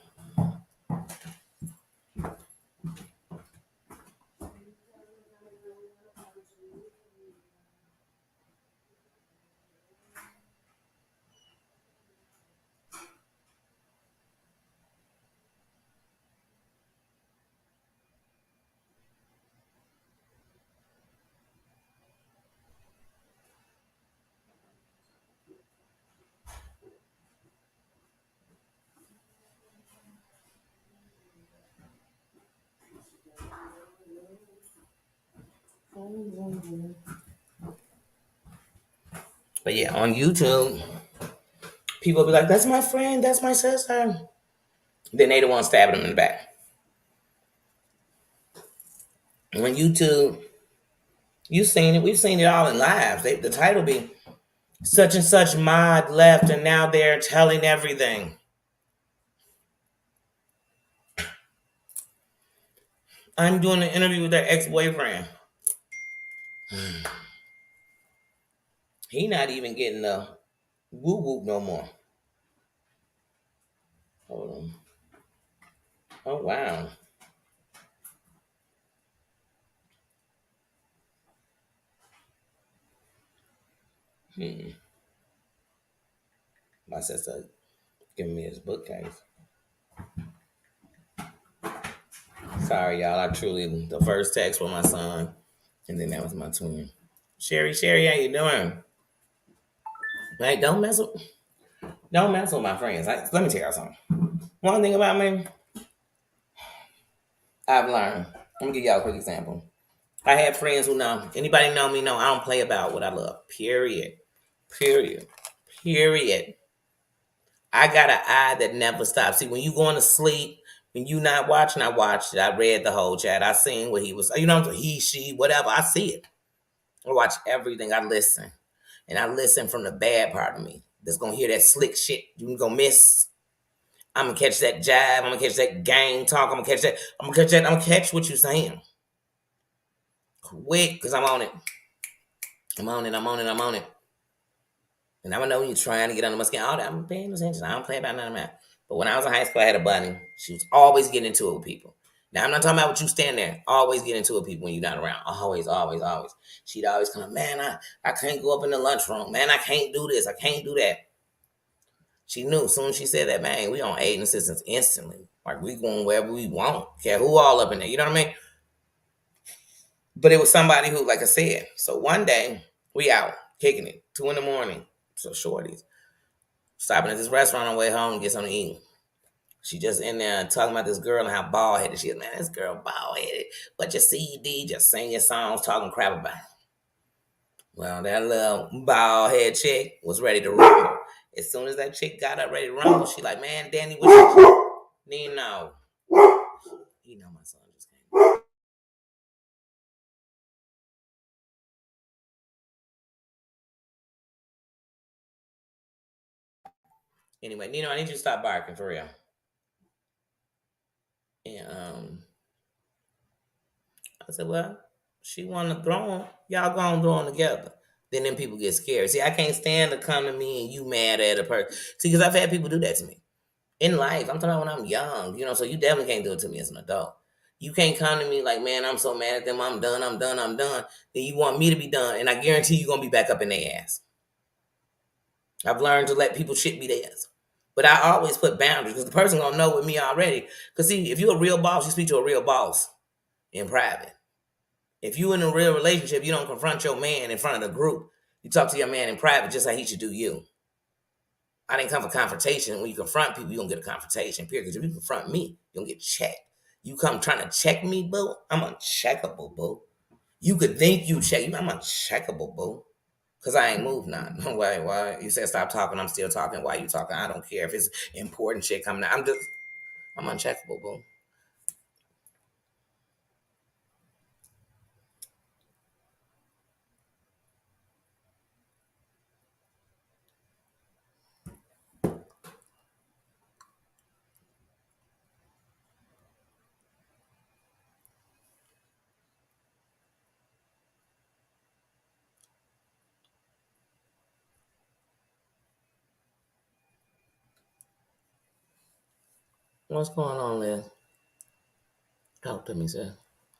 But yeah, on YouTube, people be like, "That's my friend. That's my sister." Then they the one stabbing them in the back. On YouTube, you seen it. We've seen it all in lives. The title be such and such mod left, and now they're telling everything. I'm doing an interview with their ex-boyfriend. He not even getting the whoop whoop no more. Hold on. Oh wow. Hmm. My sister giving me his bookcase. Sorry, y'all. I truly the first text with my son, and then that was my twin. Sherry, how you doing? Like, don't mess with my friends. Let me tell y'all something. One thing about me, I've learned. Let me give y'all a quick example. I have friends who know. Anybody know me? Know I don't play about what I love. Period. Period. Period. I got an eye that never stops. See, when you going to sleep, when you not watching, I watched it. I read the whole chat. I seen what he was. You know, he, she, whatever. I see it. I watch everything. I listen, and I listen from the bad part of me. That's gonna hear that slick shit. You gonna miss. I'm gonna catch that jive. I'm gonna catch that gang talk. I'm gonna catch that. I'm gonna catch that. I'm gonna catch what you're saying. Quick, cause I'm on it. I'm on it. I'm on it. I'm on it. And I don't know when you're trying to get under my skin. All that I'm paying attention. I don't play about none of that. But when I was in high school, I had a buddy. She was always getting into it with people. Now I'm not talking about what you stand there. Always get into it with people when you're not around. Always, always, always. She'd always come, man, I can't go up in the lunchroom. Man, I can't do this. I can't do that. She knew as soon as she said that, man, we on aid and assistance instantly. Like we going wherever we want. Care who all up in there. You know what I mean? But it was somebody who, like I said, so one day we out kicking it, 2 a.m. So shorties. Stopping at this restaurant on the way home to get something to eat. She just in there talking about this girl and how bald headed she is. Man, this girl bald headed. But your CD just singing songs, talking crap about it. Well, that little bald head chick was ready to rumble. As soon as that chick got up ready to rumble, she like, man, Danny, what you Nino. You know my son just came. Anyway, Nino, I need you to stop barking for real. And I said, well, she want to throw them. Y'all go and throw them together. Then people get scared. See, I can't stand to come to me and you mad at a person. See, because I've had people do that to me. In life, I'm talking about when I'm young, so you definitely can't do it to me as an adult. You can't come to me like, man, I'm so mad at them. I'm done. Then you want me to be done. And I guarantee you're going to be back up in their ass. I've learned to let people shit be theirs. But I always put boundaries because the person going to know with me already. Because see, if you're a real boss, you speak to a real boss in private. If you in a real relationship, you don't confront your man in front of the group. You talk to your man in private just like he should do you. I didn't come for confrontation. When you confront people, you're going to get a confrontation, period. Because if you confront me, you're going to get checked. You come trying to check me, boo, I'm uncheckable, boo. You could think you check me, I'm uncheckable, boo. Because I ain't moved none. Why? You said stop talking, I'm still talking. Why you talking? I don't care if it's important shit coming out. I'm uncheckable, boo. What's going on, Liz? Talk to me, sir.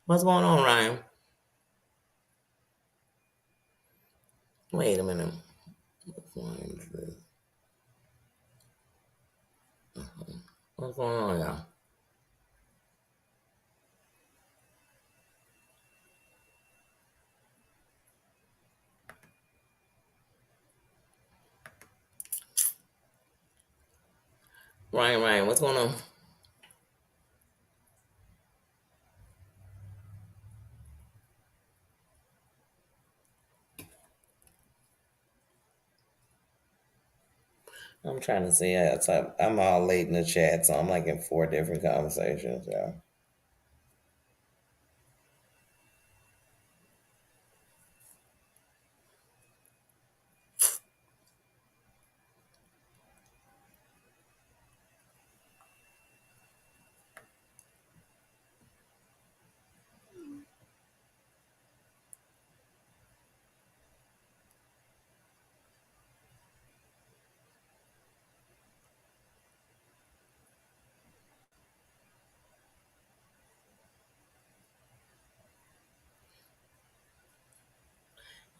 What's going on, Ryan? Wait a minute. What's going on, y'all? Ryan, what's going on? I'm trying to see. I'm all late in the chat, so I'm like in 4 different conversations. Yeah.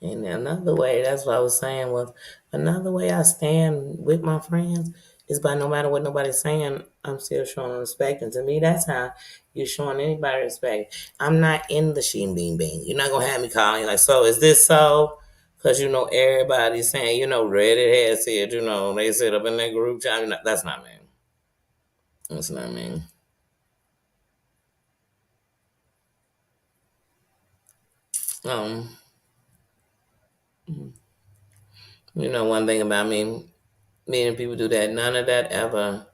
And another way, that's what I was saying, was another way I stand with my friends is by no matter what nobody's saying, I'm still showing them respect. And to me, that's how you're showing anybody respect. I'm not in the sheen bean bean. You're not going to have me calling you like, so is this so? Because, everybody's saying, Reddit has said, they sit up in their group chat. That's not me. That's not me. Um, one thing about me and people do that, none of that ever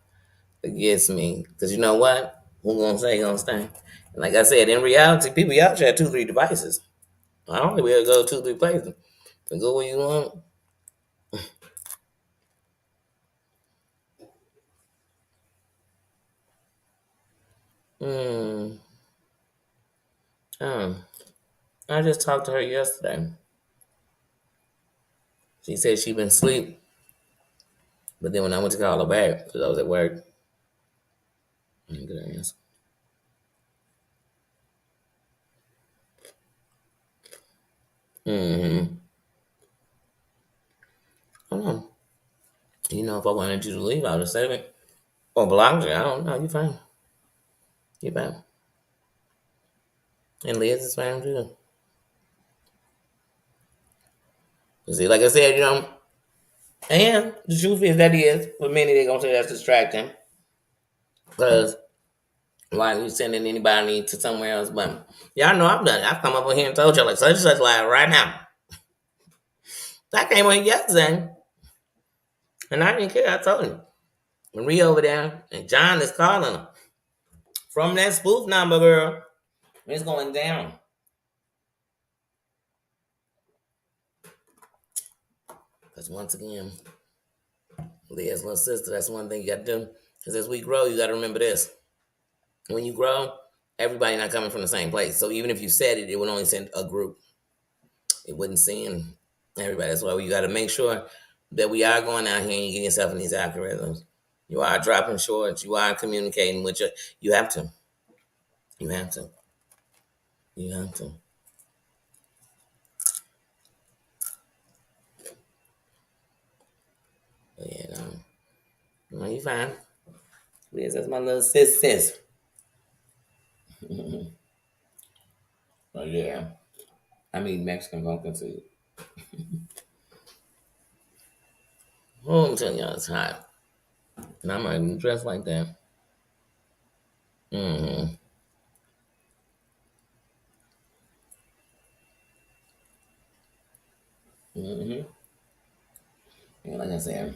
gets me. Because you know what? Who gonna say gonna stay? And like I said, in reality, people y'all share 2, 3 devices. I don't think we'll go 2, 3 places. And go where you want. Hmm. Um, I just talked to her yesterday. She said she been asleep, but then when I went to call her back, because I was at work, I didn't get her answer. Mm-hmm. I don't know. If I wanted you to leave, I would have said it. Or blocked you. I don't know. You fine. You fine. And Liz is fine too. You see, like I said, and the truth is that is, for many, they're going to say that's distracting. Because why are you sending anybody to somewhere else? But y'all know I've done it. I've come up here and told y'all, like, such and such live right now. I came on here yesterday, and I didn't care. I told him. Marie over there, and John is calling her. From that spoof number, girl, it's going down. Because once again, Leah's little sister, that's one thing you got to do. Because as we grow, you got to remember this. When you grow, everybody not coming from the same place. So even if you said it, it would only send a group. It wouldn't send everybody. That's why you got to make sure that we are going out here and you get yourself in these algorithms. You are dropping shorts. You are communicating with your. You have to. You have to. You have to. But yeah, no, you fine. Yes, that's my little sis. But yeah, I mean Mexican pumpkin too. Oh, I'm telling y'all, it's hot, and I'm not even dressed like that. Mm-hmm. Mm-hmm. Yeah, like I said,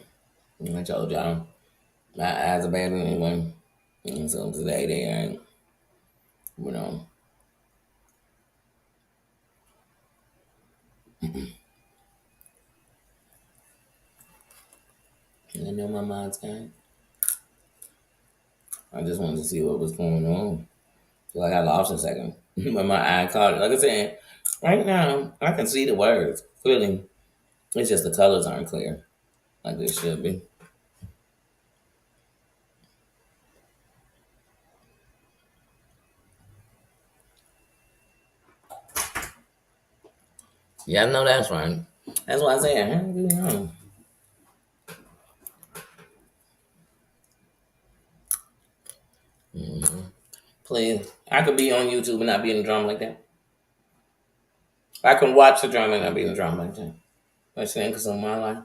I told y'all, my eyes are bad anyway. And so today they ain't, you know, I know my mind's gone. I just wanted to see what was going on. So like I lost a second. But my eye caught it. Like I said, right now I can see the words clearly. It's just the colors aren't clear like they should be. Yeah, I know that's right. That's why I say, please. I could be on YouTube and not be in the drama like that. I can watch the drama and not be in the drama like that. That's the because of my life.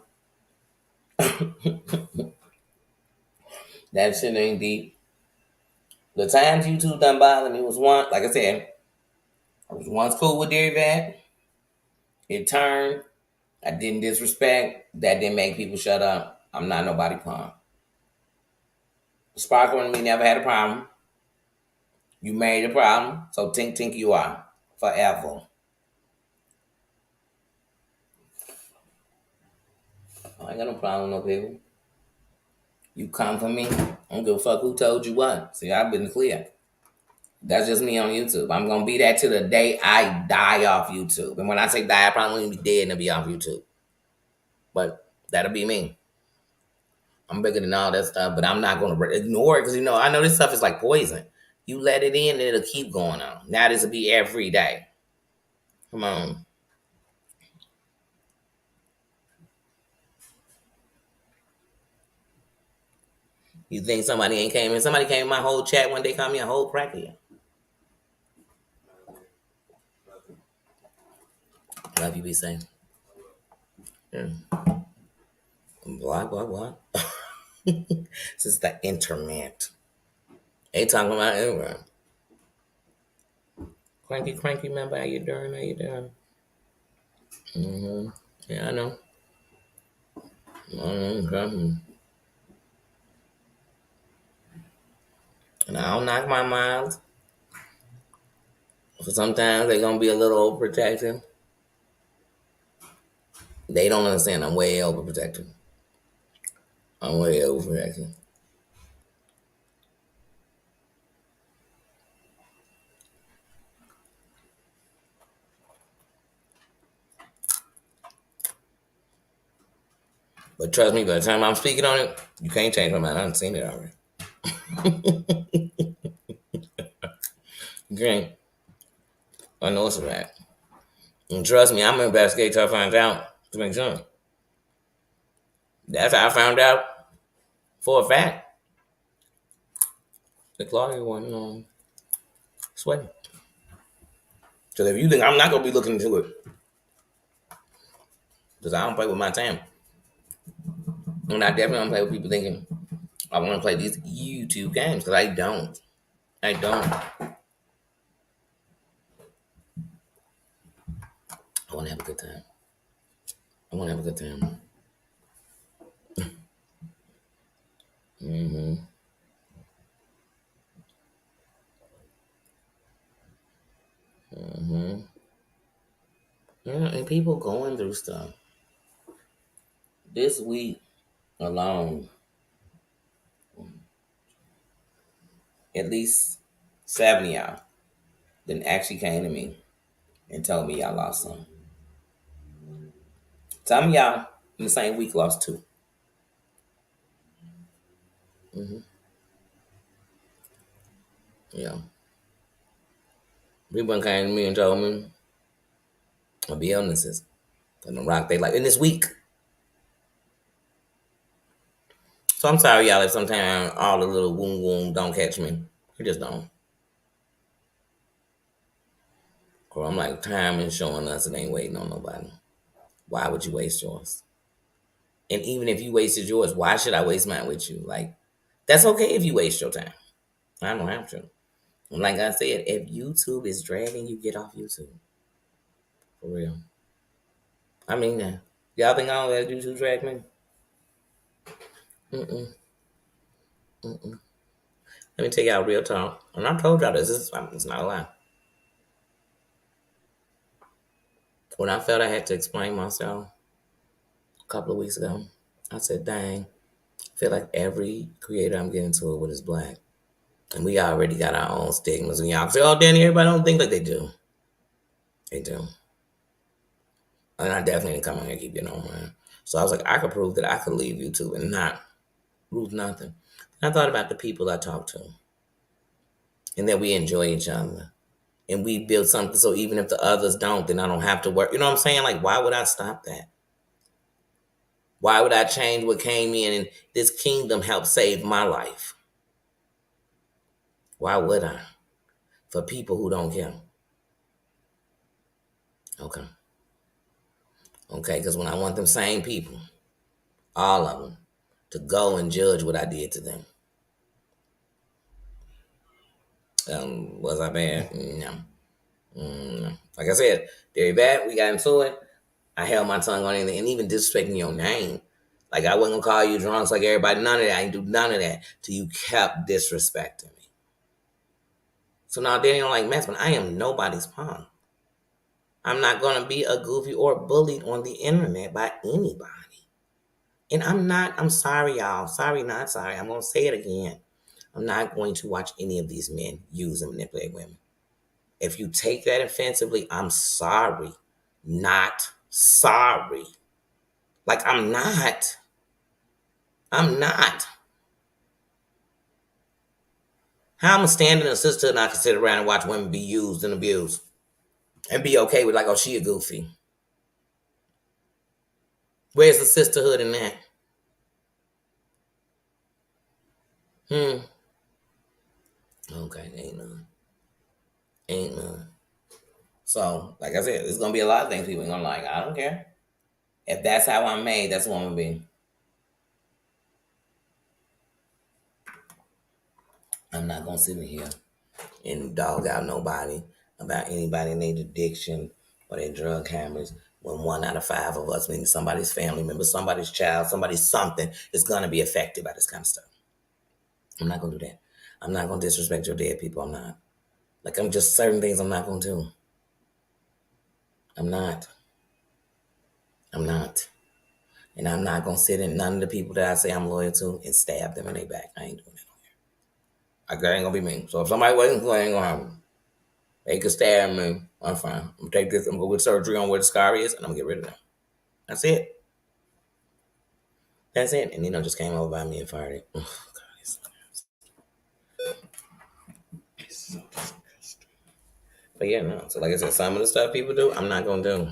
That shit ain't deep. The times YouTube done bothered me was one, like I said, I was once cool with Dairy Vat. It turned. I didn't disrespect. That didn't make people shut up. I'm not nobody punk. Sparkle and me never had a problem. You made a problem, so tink you are forever. I ain't got no problem with no people. You come for me, I don't give a fuck who told you what. See, I've been clear. That's just me on YouTube. I'm gonna be that to the day I die off YouTube. And when I say die, I probably won't be dead and be off YouTube. But that'll be me. I'm bigger than all that stuff, but I'm not gonna ignore it because I know this stuff is like poison. You let it in, and it'll keep going on. Now this will be every day. Come on. You think somebody ain't came in? Somebody came in my whole chat one day, called me a whole crackhead. Love you, be safe. Yeah. What? This is the internet. They talking about everywhere. Cranky, member, how you doing? How you doing? Mm-hmm. Yeah, I know. Mm-hmm. And I don't knock my miles. So sometimes they gonna be a little overprotective. They don't understand I'm way overprotective. I'm way overprotective. But trust me, by the time I'm speaking on it, you can't change my mind. I've seen it already. You can't. I know it's a fact. And trust me, I'm gonna investigate till I find out to make sure. That's how I found out for a fact. The Claudia wasn't sweating. So if you think I'm not gonna be looking into it, because I don't play with my time. And I definitely don't play with people thinking I want to play these YouTube games, because I don't. I don't. I want to have a good time. I want to have a good time. Mm-hmm. Mm-hmm. Yeah, and people going through stuff. This week alone, at least 70 y'all then actually came to me and told me y'all lost some. Some of y'all in the same week lost two. Mm-hmm. Yeah. People came to me and told me of the illnesses and the rock they like in this week. So I'm sorry, y'all, if sometimes all the little woom don't catch me. It just don't. Or I'm like, time is showing us it ain't waiting on nobody. Why would you waste yours? And even if you wasted yours, why should I waste mine with you? Like, that's okay if you waste your time. I don't have to. And like I said, if YouTube is dragging you, get off YouTube. For real. I mean that. Y'all think I don't let YouTube drag me? Mm-mm. Mm-mm. Let me tell y'all real talk. And I told y'all this. It's not a lie. When I felt I had to explain myself a couple of weeks ago, I said, dang, I feel like every creator I'm getting to it with is black. And we already got our own stigmas. And y'all say, oh, Danny, everybody don't think like they do. They do. And I definitely didn't come on here and keep getting on, man. So I was like, I could prove that I could leave YouTube and not lose nothing. And I thought about the people I talk to and that we enjoy each other. And we build something so even if the others don't, then I don't have to work. You know what I'm saying? Like, why would I stop that? Why would I change what came in and this kingdom helped save my life? Why would I? For people who don't care. Okay. Okay, because when I want them same people, all of them, to go and judge what I did to them. Was I bad? No. Like I said, very bad. We got into it. I held my tongue on anything, and even disrespecting your name. Like, I wasn't gonna call you drunks like everybody. None of that. I didn't do none of that till you kept disrespecting me. So now Danny don't like mess, but I am nobody's pawn. I'm not gonna be a goofy or bullied on the internet by anybody. And I'm sorry, y'all. Sorry, not sorry. I'm gonna say it again. I'm not going to watch any of these men use and manipulate women. If you take that offensively, I'm sorry. Not sorry. Like, I'm not. I'm not. How I'm going to stand in a sisterhood and I can sit around and watch women be used and abused and be okay with, like, oh, she a goofy. Where's the sisterhood in that? Hmm. Okay, ain't none. Ain't none. So, like I said, there's gonna be a lot of things people ain't gonna like. I don't care. If that's how I'm made, that's what I'm gonna be. I'm not gonna sit in here and dog out nobody about anybody in their addiction or their drug habits when 1 out of 5 of us, meaning somebody's family member, somebody's child, somebody's something, is gonna be affected by this kind of stuff. I'm not gonna do that. I'm not gonna disrespect your dead people. I'm not. Like I'm just certain things I'm not gonna do. I'm not. I'm not. And I'm not gonna sit in none of the people that I say I'm loyal to and stab them in their back. I ain't doing that. Like that ain't gonna be me. So if somebody waiting for it, ain't gonna happen. They could stab me. I'm fine. I'm gonna take this. I'm gonna go get surgery on where the scar is, and I'm gonna get rid of them. That's it. That's it. And just came over by me and fired it. Oh, God, it's so disgusting. But yeah, no. So like I said, some of the stuff people do, I'm not gonna do.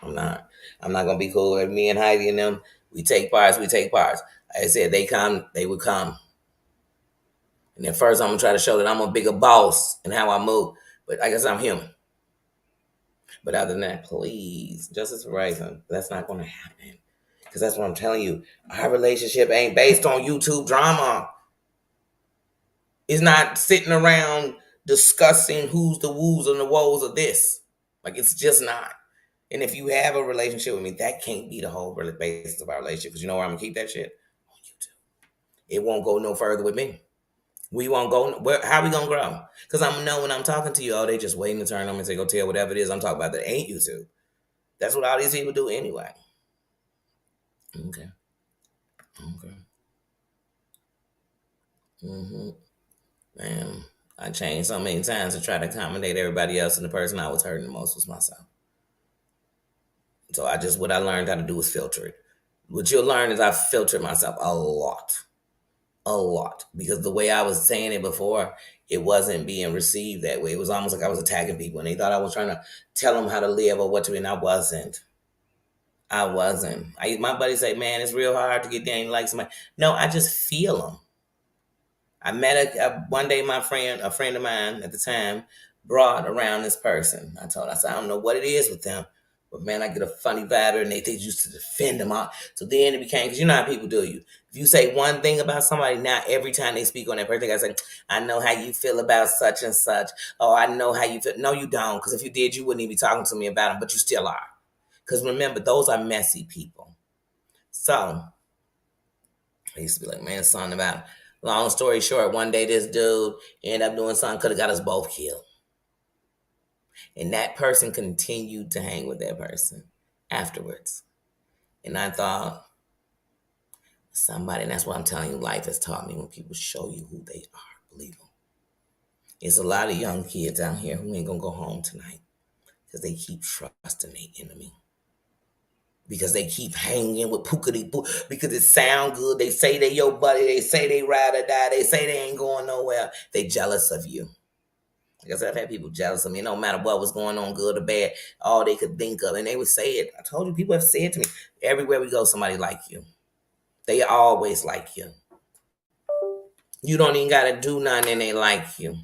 I'm not. I'm not gonna be cool with me and Heidi and them. We take parts. We take parts. Like I said, they come. They would come. And at first, I'm gonna try to show that I'm a bigger boss and how I move. But like I said, I'm human. But other than that, please, justice for Raisin, that's not gonna happen. Because that's what I'm telling you. Our relationship ain't based on YouTube drama. It's not sitting around discussing who's the woos and the woes of this. Like it's just not. And if you have a relationship with me, that can't be the whole basis of our relationship. Because you know where I'm gonna keep that shit? On YouTube. It won't go no further with me. We won't go. How we gonna grow? Because I'm know when I'm talking to you, oh, they just waiting to turn on and say go tell whatever it is I'm talking about that ain't YouTube. That's what all these people do anyway. Okay. Okay. Mm-hmm. Man, I changed so many times to try to accommodate everybody else, and the person I was hurting the most was myself. So what I learned how to do was filter it. What you'll learn is I filtered myself a lot, because the way I was saying it before, it wasn't being received that way. It was almost like I was attacking people, and they thought I was trying to tell them how to live or what to, and I wasn't. I wasn't. My buddy say, "Man, it's real hard to get down and like somebody." No, I just feel them. I met one day. A friend of mine at the time, brought around this person. I said, I don't know what it is with them, but man, I get a funny vibe, and they used to defend them all. So then it became, because you know how people do you. If you say one thing about somebody, now every time they speak on that person, they gotta say, I know how you feel about such and such. Oh, I know how you feel. No, you don't, because if you did, you wouldn't even be talking to me about them, but you still are. Because remember, those are messy people. So I used to be like, man, something about. Long story short, one day this dude ended up doing something could have got us both killed. And that person continued to hang with that person afterwards. And I thought, somebody, and that's what I'm telling you, life has taught me when people show you who they are, believe them. There's a lot of young kids out here who ain't gonna go home tonight because they keep trusting their enemy. Because they keep hanging with pookity poo, because it sound good. They say they your buddy. They say they ride or die. They say they ain't going nowhere. They jealous of you. Like I said, I've had people jealous of me. No matter what was going on, good or bad, all they could think of, and they would say it. I told you, people have said to me, everywhere we go, somebody like you. They always like you. You don't even got to do nothing, and they like you.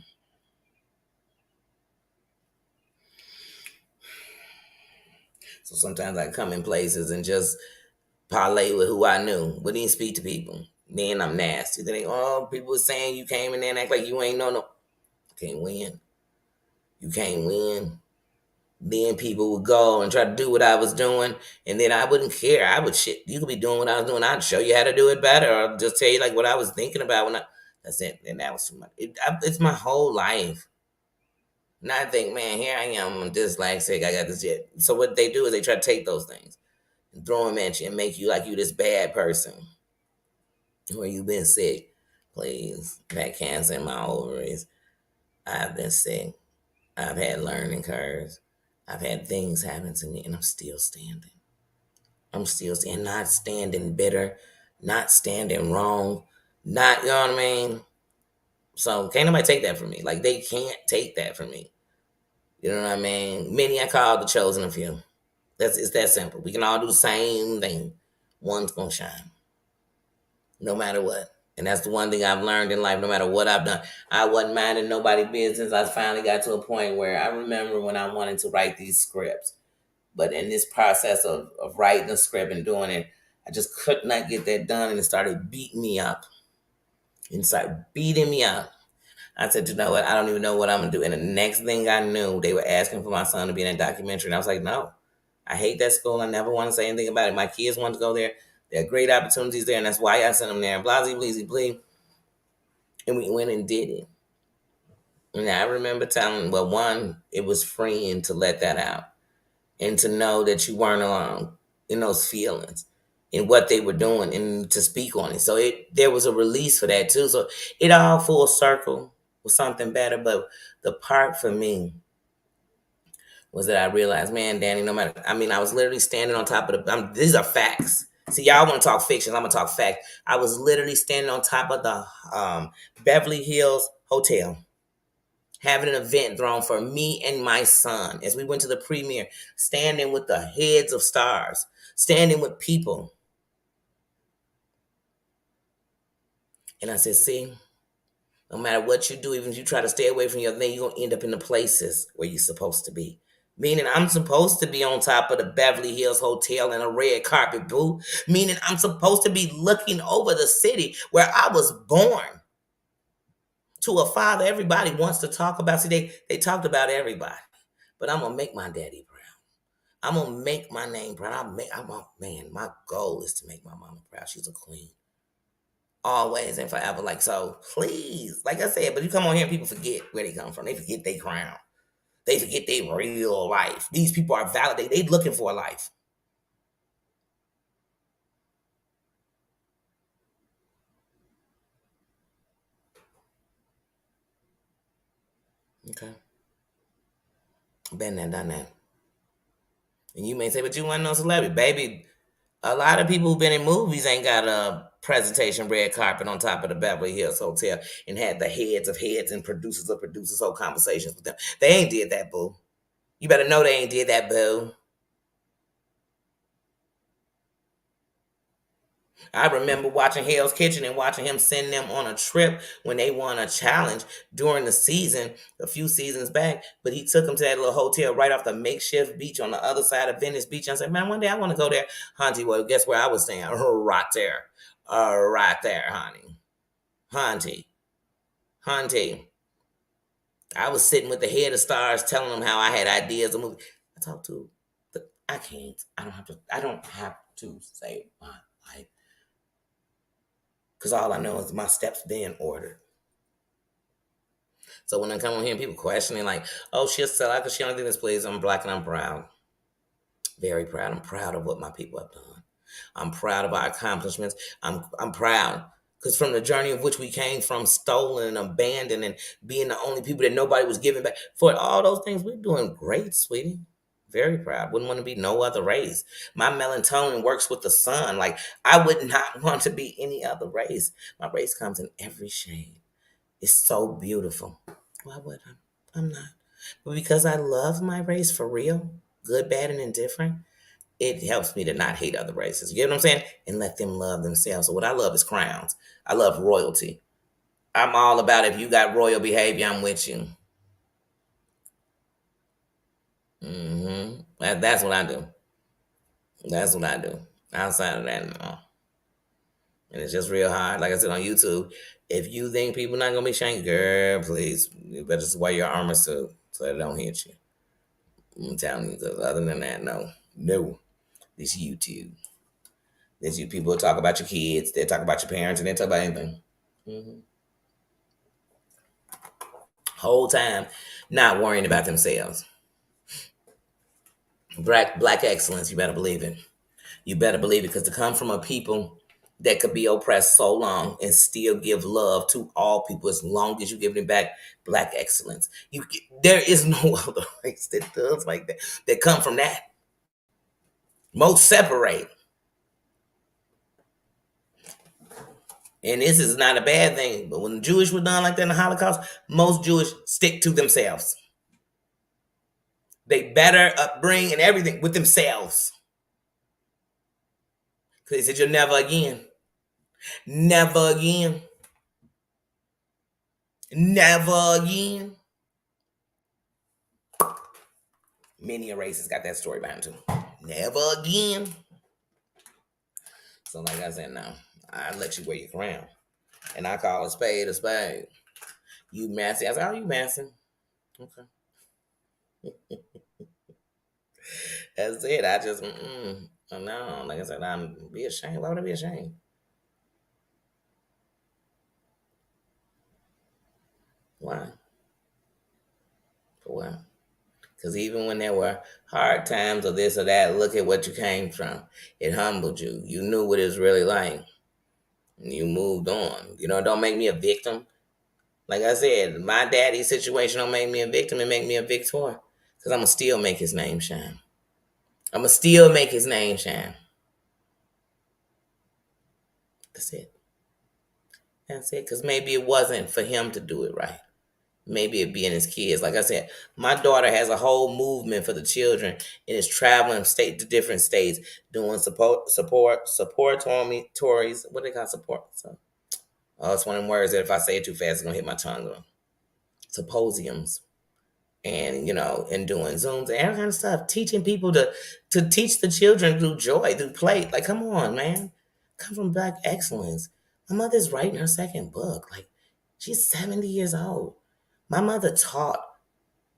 So sometimes I come in places and just parlay with who I knew. Wouldn't even speak to people. Then I'm nasty. Then people are saying you came in there and act like you ain't know no. You can't win. You can't win. Then people would go and try to do what I was doing, and then I wouldn't care. I would shit. You could be doing what I was doing. I'd show you how to do it better, or just tell you like what I was thinking about when I. That's it. And that was too much. It's my whole life. And I think, man, here I am. I'm dyslexic. I got this shit. So what they do is they try to take those things and throw them at you and make you like you this bad person, where you been sick. Please, I've had cancer in my ovaries. I've been sick. I've had learning curves. I've had things happen to me, and I'm still standing. I'm still standing, not standing bitter, not standing wrong, not, you know what I mean? So can't nobody take that from me. Like, they can't take that from me. You know what I mean? Many I call the chosen of few. It's that simple. We can all do the same thing. One's gonna shine, no matter what. And that's the one thing I've learned in life. No matter what I've done, I wasn't minding nobody's business. I finally got to a point where I remember when I wanted to write these scripts. But in this process of writing a script and doing it, I just could not get that done. And it started beating me up. And started beating me up. I said, you know what? I don't even know what I'm going to do. And the next thing I knew, they were asking for my son to be in a documentary. And I was like, no, I hate that school. I never want to say anything about it. My kids want to go there. There are great opportunities there. And that's why I sent them there. Blah, blah, blah, blah. And we went and did it. And I remember telling, well, one, it was freeing to let that out and to know that you weren't alone in those feelings and what they were doing and to speak on it. So there was a release for that too. So it all full circle was something better. But the part for me was that I realized, man, Danny, no matter, I mean, I was literally standing on top of these are facts. See, y'all want to talk fiction. I'm going to talk fact. I was literally standing on top of the Beverly Hills Hotel, having an event thrown for me and my son as we went to the premiere, standing with the heads of stars, standing with people. And I said, see, no matter what you do, even if you try to stay away from your thing, you're going to end up in the places where you're supposed to be. Meaning I'm supposed to be on top of the Beverly Hills Hotel in a red carpet, boo. Meaning I'm supposed to be looking over the city where I was born. To a father, everybody wants to talk about. See, they talked about everybody. But I'm going to make my daddy proud. I'm going to make my name proud. Man, my goal is to make my mama proud. She's a queen. Always and forever. Like, so please, like I said, but you come on here and people forget where they come from. They forget their crown. They forget their real life. These people are validated. They looking for a life. Okay. Been there, done that. And you may say, but you want no celebrity. Baby, a lot of people who've been in movies ain't got a presentation red carpet on top of the Beverly Hills Hotel and had the heads of heads and producers of producers hold conversations with them. They ain't did that, boo. You better know they ain't did that, boo. I remember watching Hell's Kitchen and watching him send them on a trip when they won a challenge during the season, a few seasons back. But he took them to that little hotel right off the makeshift beach on the other side of Venice Beach. And I said, man, one day I want to go there. Hunty, well, guess where I was staying? Right there. Right there, honey. Hunty. I was sitting with the head of stars telling them how I had ideas of movies. I talked to, but I can't. I don't have to say my life. Because all I know is my steps being ordered. So when I come on here and people questioning like, oh, she'll sell out because she only did this, please. I'm black and I'm proud. Very proud. I'm proud of what my people have done. I'm proud of our accomplishments. I'm proud. Because from the journey of which we came from, stolen and abandoned and being the only people that nobody was giving back, for all those things, we're doing great, sweetie. Very proud. Wouldn't want to be no other race. My melatonin works with the sun. Like, I would not want to be any other race. My race comes in every shade. It's so beautiful. Why would I? I'm not. But because I love my race for real, good, bad, and indifferent, it helps me to not hate other races. You get what I'm saying? And let them love themselves. So what I love is crowns. I love royalty. I'm all about if you got royal behavior, I'm with you. That's what I do. That's what I do. Outside of that, no. And it's just real hard. Like I said on YouTube, if you think people not gonna be shanked, girl, please, you better just wear your armor suit so it don't hit you. I'm telling you, because other than that, no. This YouTube. This you people talk about your kids, they talk about your parents, and they talk about anything. Mm-hmm. Whole time, not worrying about themselves. Black excellence, you better believe it. You better believe it, because to come from a people that could be oppressed so long and still give love to all people as long as you give it back, black excellence. There is no other race that does like that. That come from that. Most separate. And this is not a bad thing, but when the Jewish were done like that in the Holocaust, most Jewish stick to themselves. They better upbring and everything with themselves. Because they said, you'll never again. Never again. Never again. Many races got that story behind too. Never again. So like I said, no, I let you wear your crown, and I call a spade a spade. You messy? I said, "Oh, you messing?" Okay, that's it. I just no. Like I said, I'm be ashamed. Why would I be ashamed? Why? For what? Because even when there were hard times or this or that, look at what you came from. It humbled you. You knew what it was really like. And you moved on. Don't make me a victim. Like I said, my daddy's situation don't make me a victim. It make me a victor. Because I'm going to still make his name shine. I'm going to still make his name shine. That's it. That's it. Because maybe it wasn't for him to do it right. Maybe it being his kids. Like I said, my daughter has a whole movement for the children and is traveling state to different states doing tories. What do they call support? So, it's one of them words that if I say it too fast, it's gonna hit my tongue. Symposiums and doing Zooms and all kind of stuff, teaching people to teach the children through joy, through play. Like, come on, man, come from Black excellence. My mother's writing her second book. Like, she's 70 years old. My mother taught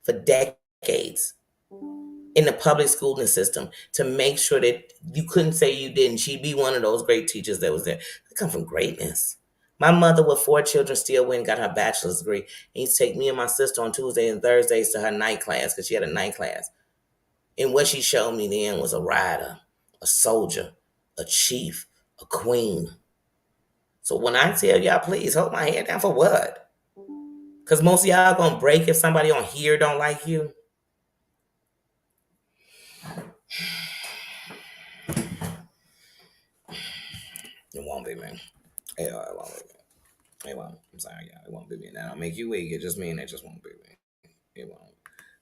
for decades in the public schooling system to make sure that you couldn't say you didn't. She'd be one of those great teachers that was there. I come from greatness. My mother, with 4 children, still went and got her bachelor's degree. And used to take me and my sister on Tuesdays and Thursdays to her night class because she had a night class. And what she showed me then was a rider, a soldier, a chief, a queen. So when I tell y'all, please hold my head down for what? Because most of y'all gonna break if somebody on here don't like you. It won't be, man. It won't be. It won't. I'm sorry, y'all. It won't be me. That don't make you weak. It just mean it just won't be me. It won't.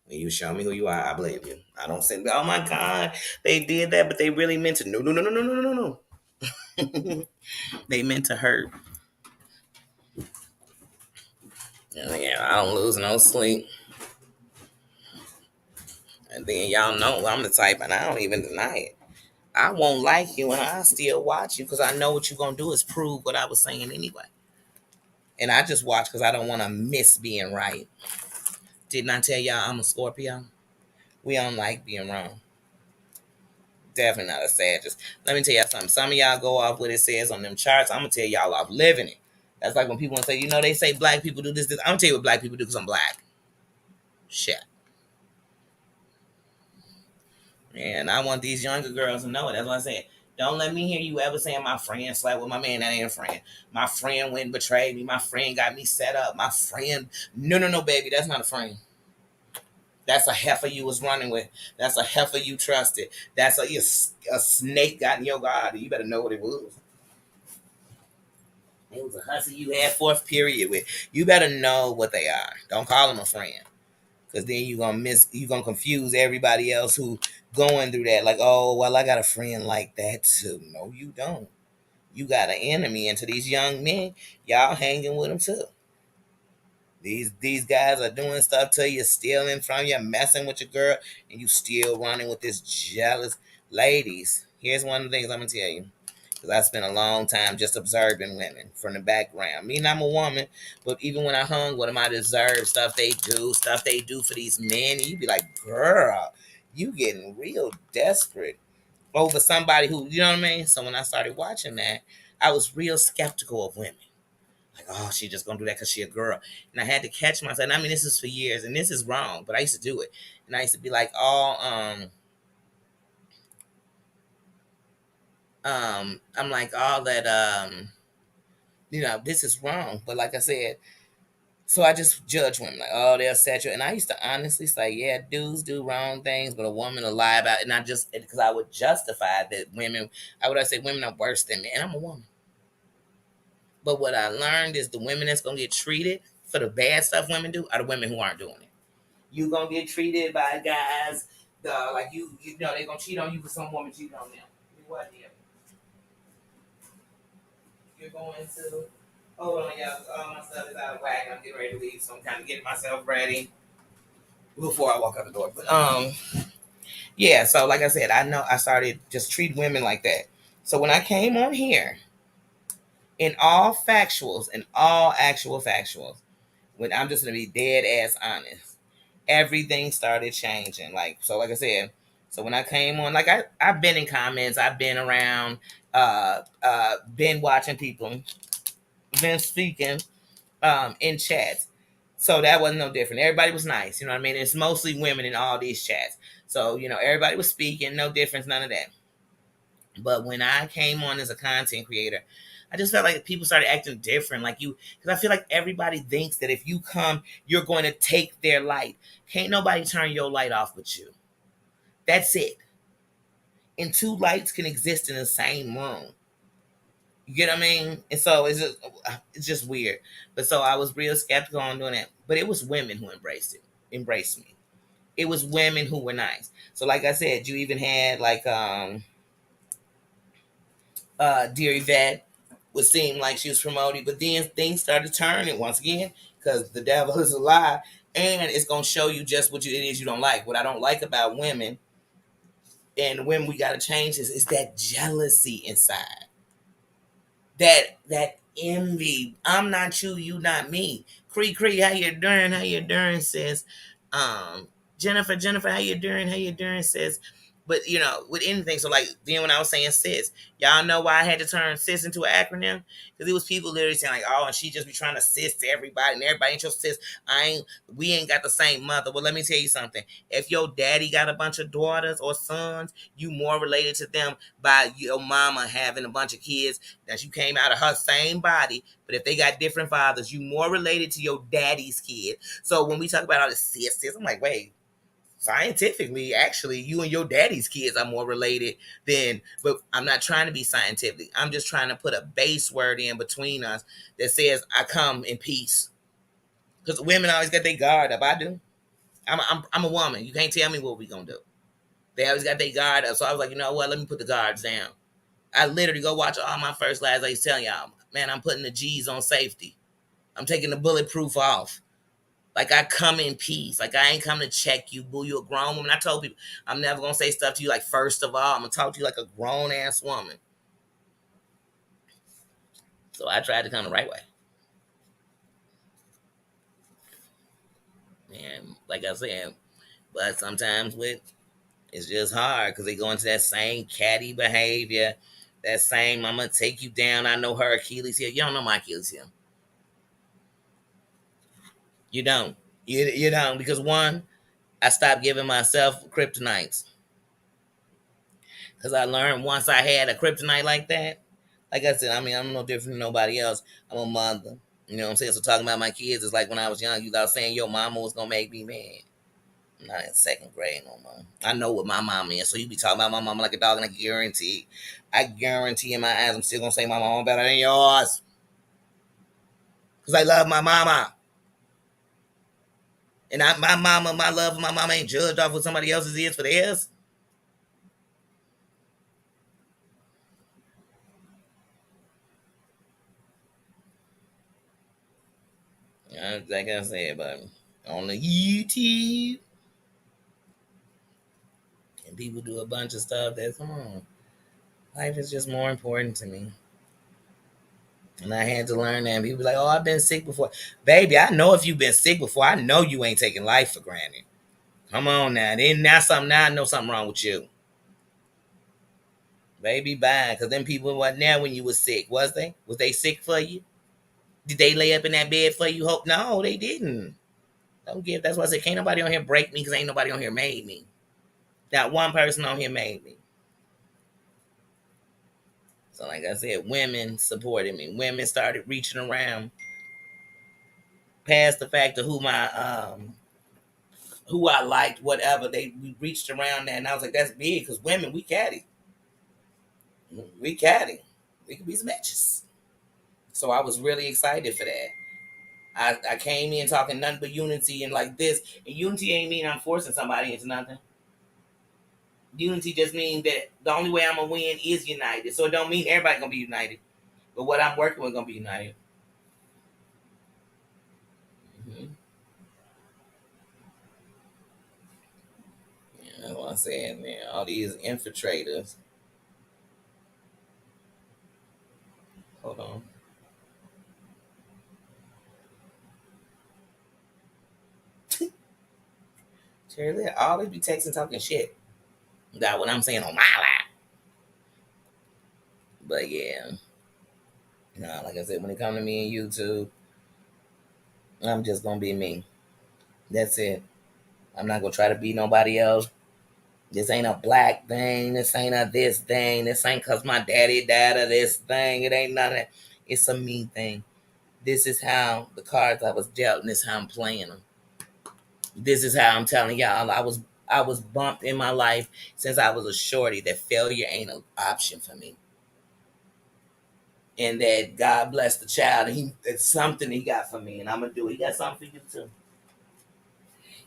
When you show me who you are, I believe you. I don't say, oh my God, they did that, but they really meant to. No, no, no, no, no, no, no, no. They meant to hurt. Yeah, I don't lose no sleep. And then y'all know I'm the type, and I don't even deny it. I won't like you, and I still watch you because I know what you're gonna do is prove what I was saying anyway. And I just watch because I don't want to miss being right. Didn't I tell y'all I'm a Scorpio? We don't like being wrong. Definitely not a Sagittarius. Let me tell y'all something. Some of y'all go off what it says on them charts. I'm gonna tell y'all off living it. That's like when people want to say, they say black people do this. I'm gonna tell you what black people do because I'm black. Shit. And I want these younger girls to know it. That's what I said. Don't let me hear you ever saying my friend slept with my man. That ain't a friend. My friend went and betrayed me. My friend got me set up. My friend. No, no, no, baby. That's not a friend. That's a heifer you was running with. That's a heifer you trusted. That's a snake got in your garden. You better know what it was. It was a hussy you had fourth period with. You better know what they are. Don't call them a friend. Because then you gonna confuse everybody else who going through that. Like, oh, well, I got a friend like that too. No, you don't. You got an enemy. And to these young men, y'all hanging with them too. These guys are doing stuff to you, stealing from you, messing with your girl, and you still running with this jealous. Ladies, here's one of the things I'm gonna tell you. Because I spent a long time just observing women from the background. Me, I'm a woman, but even when I hung with them, I observed stuff they do for these men. And you be like, girl, you getting real desperate over somebody who, you know what I mean? So when I started watching that, I was real skeptical of women. Like, oh, she just gonna do that because she a girl. And I had to catch myself. And I mean, this is for years, and this is wrong, but I used to do it. And I used to be like, I'm like, all that, this is wrong. But like I said, so I just judge women like, oh, they're sexual. And I used to honestly say, yeah, dudes do wrong things, but a woman will lie about it. And I just, because I would justify that I say women are worse than me. And I'm a woman. But what I learned is the women that's going to get treated for the bad stuff women do are the women who aren't doing it. You going to get treated by guys, like they're going to cheat on you for some woman cheating on them. What if you're going to Hold on, y'all. All my stuff is out of whack. I'm getting ready to leave, so I'm kind of getting myself ready before I walk out the door. But yeah. So like I said, I know I started just treat women like that. So when I came on here, in all factuals and all actual factuals, when I'm just gonna be dead ass honest, everything started changing. Like so, like I said, so when I came on, like I've been in comments, I've been around, been watching people, been speaking, in chats. So that wasn't no different. Everybody was nice, you know what I mean? It's mostly women in all these chats. So, everybody was speaking, no difference, none of that. But when I came on as a content creator, I just felt like people started acting different. Like because I feel like everybody thinks that if you come, you're going to take their light. Can't nobody turn your light off but you. That's it. And two lights can exist in the same room. You get what I mean? And so it's just weird. But so I was real skeptical on doing that. But it was women who embraced me. It was women who were nice. So like I said, you even had like Dear Yvette would seem like she was promoting, but then things started turning once again because the devil is a lie, and it's gonna show you just what it is you don't like. What I don't like about women and when we gotta change this is that jealousy inside, that envy. I'm not you, you not me. Cree Cree, how you doing? How you doing? Says, Jennifer, how you doing? How you doing? Says, but with anything. So like then when I was saying sis, y'all know why I had to turn sis into an acronym? Because it was people literally saying like, oh, and she just be trying to sis to everybody, and everybody ain't your sis. We ain't got the same mother. Well, let me tell you something. If your daddy got a bunch of daughters or sons, you more related to them by your mama having a bunch of kids that you came out of her same body. But if they got different fathers, you more related to your daddy's kid. So when we talk about all the sis, I'm like, wait, scientifically, actually, you and your daddy's kids are more related than, but I'm not trying to be scientific. I'm just trying to put a base word in between us that says, I come in peace. Because women always got their guard up. I do. I'm a woman. You can't tell me what we going to do. They always got their guard up. So I was like, you know what? Let me put the guards down. I literally go watch all my first lives. I used to tell y'all, man, I'm putting the G's on safety. I'm taking the bulletproof off. Like I come in peace. Like I ain't come to check you, boo. You a grown woman. I told people I'm never gonna say stuff to you like first of all. I'm gonna talk to you like a grown ass woman. So I tried to come the right way. And like I said, but sometimes it's just hard because they go into that same catty behavior, that same I'm gonna take you down. I know her Achilles heel. You don't know my Achilles heel. You don't. You don't because one, I stopped giving myself kryptonites because I learned once I had a kryptonite like that. Like I said, I mean, I'm no different than nobody else. I'm a mother. You know what I'm saying? So talking about my kids is like when I was young, you thought saying your mama was gonna make me mad. I'm not in second grade no more. I know what my mama is. So you be talking about my mama like a dog, and I guarantee in my eyes, I'm still gonna say my mama better than yours. Cause I love my mama. And my love for my mama ain't judged off what somebody else's is for theirs. Like I said, but on the YouTube, and people do a bunch of stuff that's come on. Life is just more important to me. And I had to learn that. And people be like, oh, I've been sick before. Baby, I know if you've been sick before, I know you ain't taking life for granted. Come on now. Then now I know something wrong with you. Baby, bye. Because them people wasn't there when you was sick, was they? Was they sick for you? Did they lay up in that bed for you? Hope no, they didn't. Don't give. That's why I said, can't nobody on here break me because ain't nobody on here made me. Not one person on here made me. So like I said, women supported me. Women started reaching around past the fact of who I liked, whatever. We reached around that, and I was like, that's big because women, we catty. We catty. We can be some matches. So I was really excited for that. I came in talking nothing but unity and like this. And unity ain't mean I'm forcing somebody into nothing. Unity just means that the only way I'm gonna win is united. So it don't mean everybody gonna be united. But what I'm working with gonna be united. saying, man, all these infiltrators. Hold on. Seriously, I always be texting talking shit. Got what I'm saying on my life. But yeah. Nah, like I said, when it comes to me and YouTube, I'm just gonna be me. That's it. I'm not gonna try to be nobody else. This ain't a black thing. This ain't a this thing. This ain't cause my daddy died of this thing. It ain't nothing. It's a me thing. This is how the cards I was dealt, and this is how I'm playing them. This is how I'm telling y'all. I was bumped in my life since I was a shorty that failure ain't an option for me. And that God bless the child, and it's something he got for me, and I'm gonna do it. He got something for you too.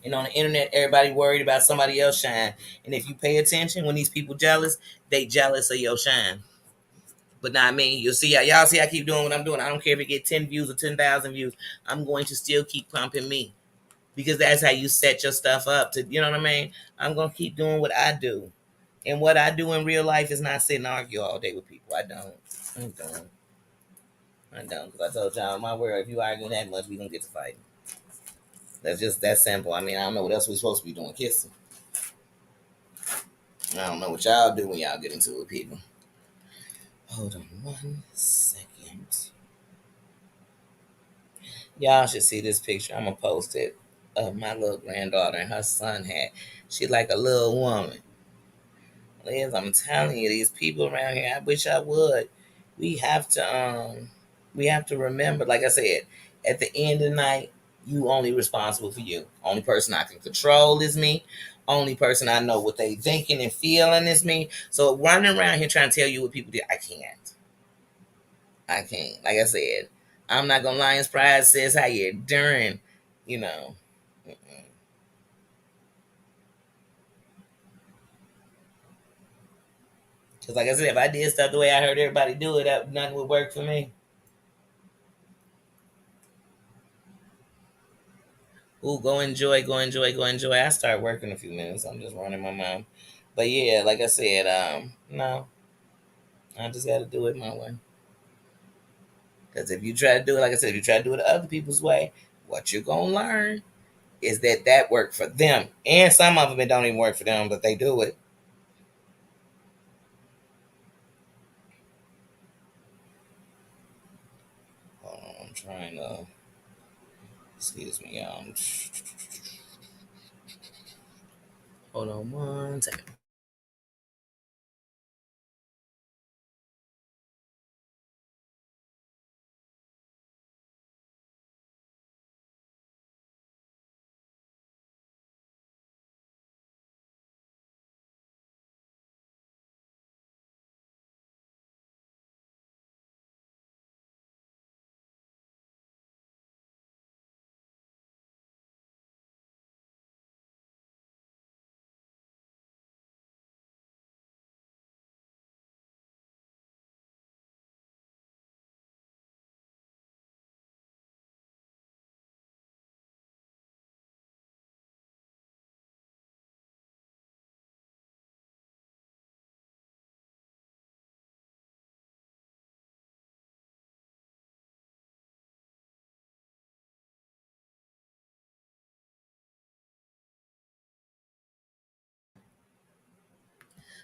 And on the internet, everybody worried about somebody else shine. And if you pay attention, when these people jealous, they jealous of your shine. But not me. You'll see, y'all see I keep doing what I'm doing. I don't care if it get 10 views or 10,000 views. I'm going to still keep pumping me. Because that's how you set your stuff up to, you know what I mean? I'm going to keep doing what I do. And what I do in real life is not sit and argue all day with people. I don't. I don't. Because I told y'all, in my world, if you arguing that much, we going to get to fighting. That's just that simple. I mean, I don't know what else we're supposed to be doing. Kissing. I don't know what y'all do when y'all get into it with people. Hold on 1 second. Y'all should see this picture. I'm going to post it of my little granddaughter and her son had. She like a little woman. Liz, I'm telling you, these people around here, I wish I would. We have to remember, like I said, at the end of the night, you only responsible for you. Only person I can control is me. Only person I know what they thinking and feeling is me. So running around here trying to tell you what people do, I can't. I can't. Like I said, I'm not gonna Lions Pride says how you're doing, you know. Because like I said, if I did stuff the way I heard everybody do it, nothing would work for me. Ooh, go enjoy, go enjoy, go enjoy. I start working in a few minutes. I'm just running my mouth. But yeah, like I said, no, I just got to do it my way. Because if you try to do it, like I said, if you try to do it other people's way, what you're gonna learn is that worked for them, and some of them it don't even work for them, but they do it. Hold on, I'm trying to. Excuse me, y'all. Hold on 1 second.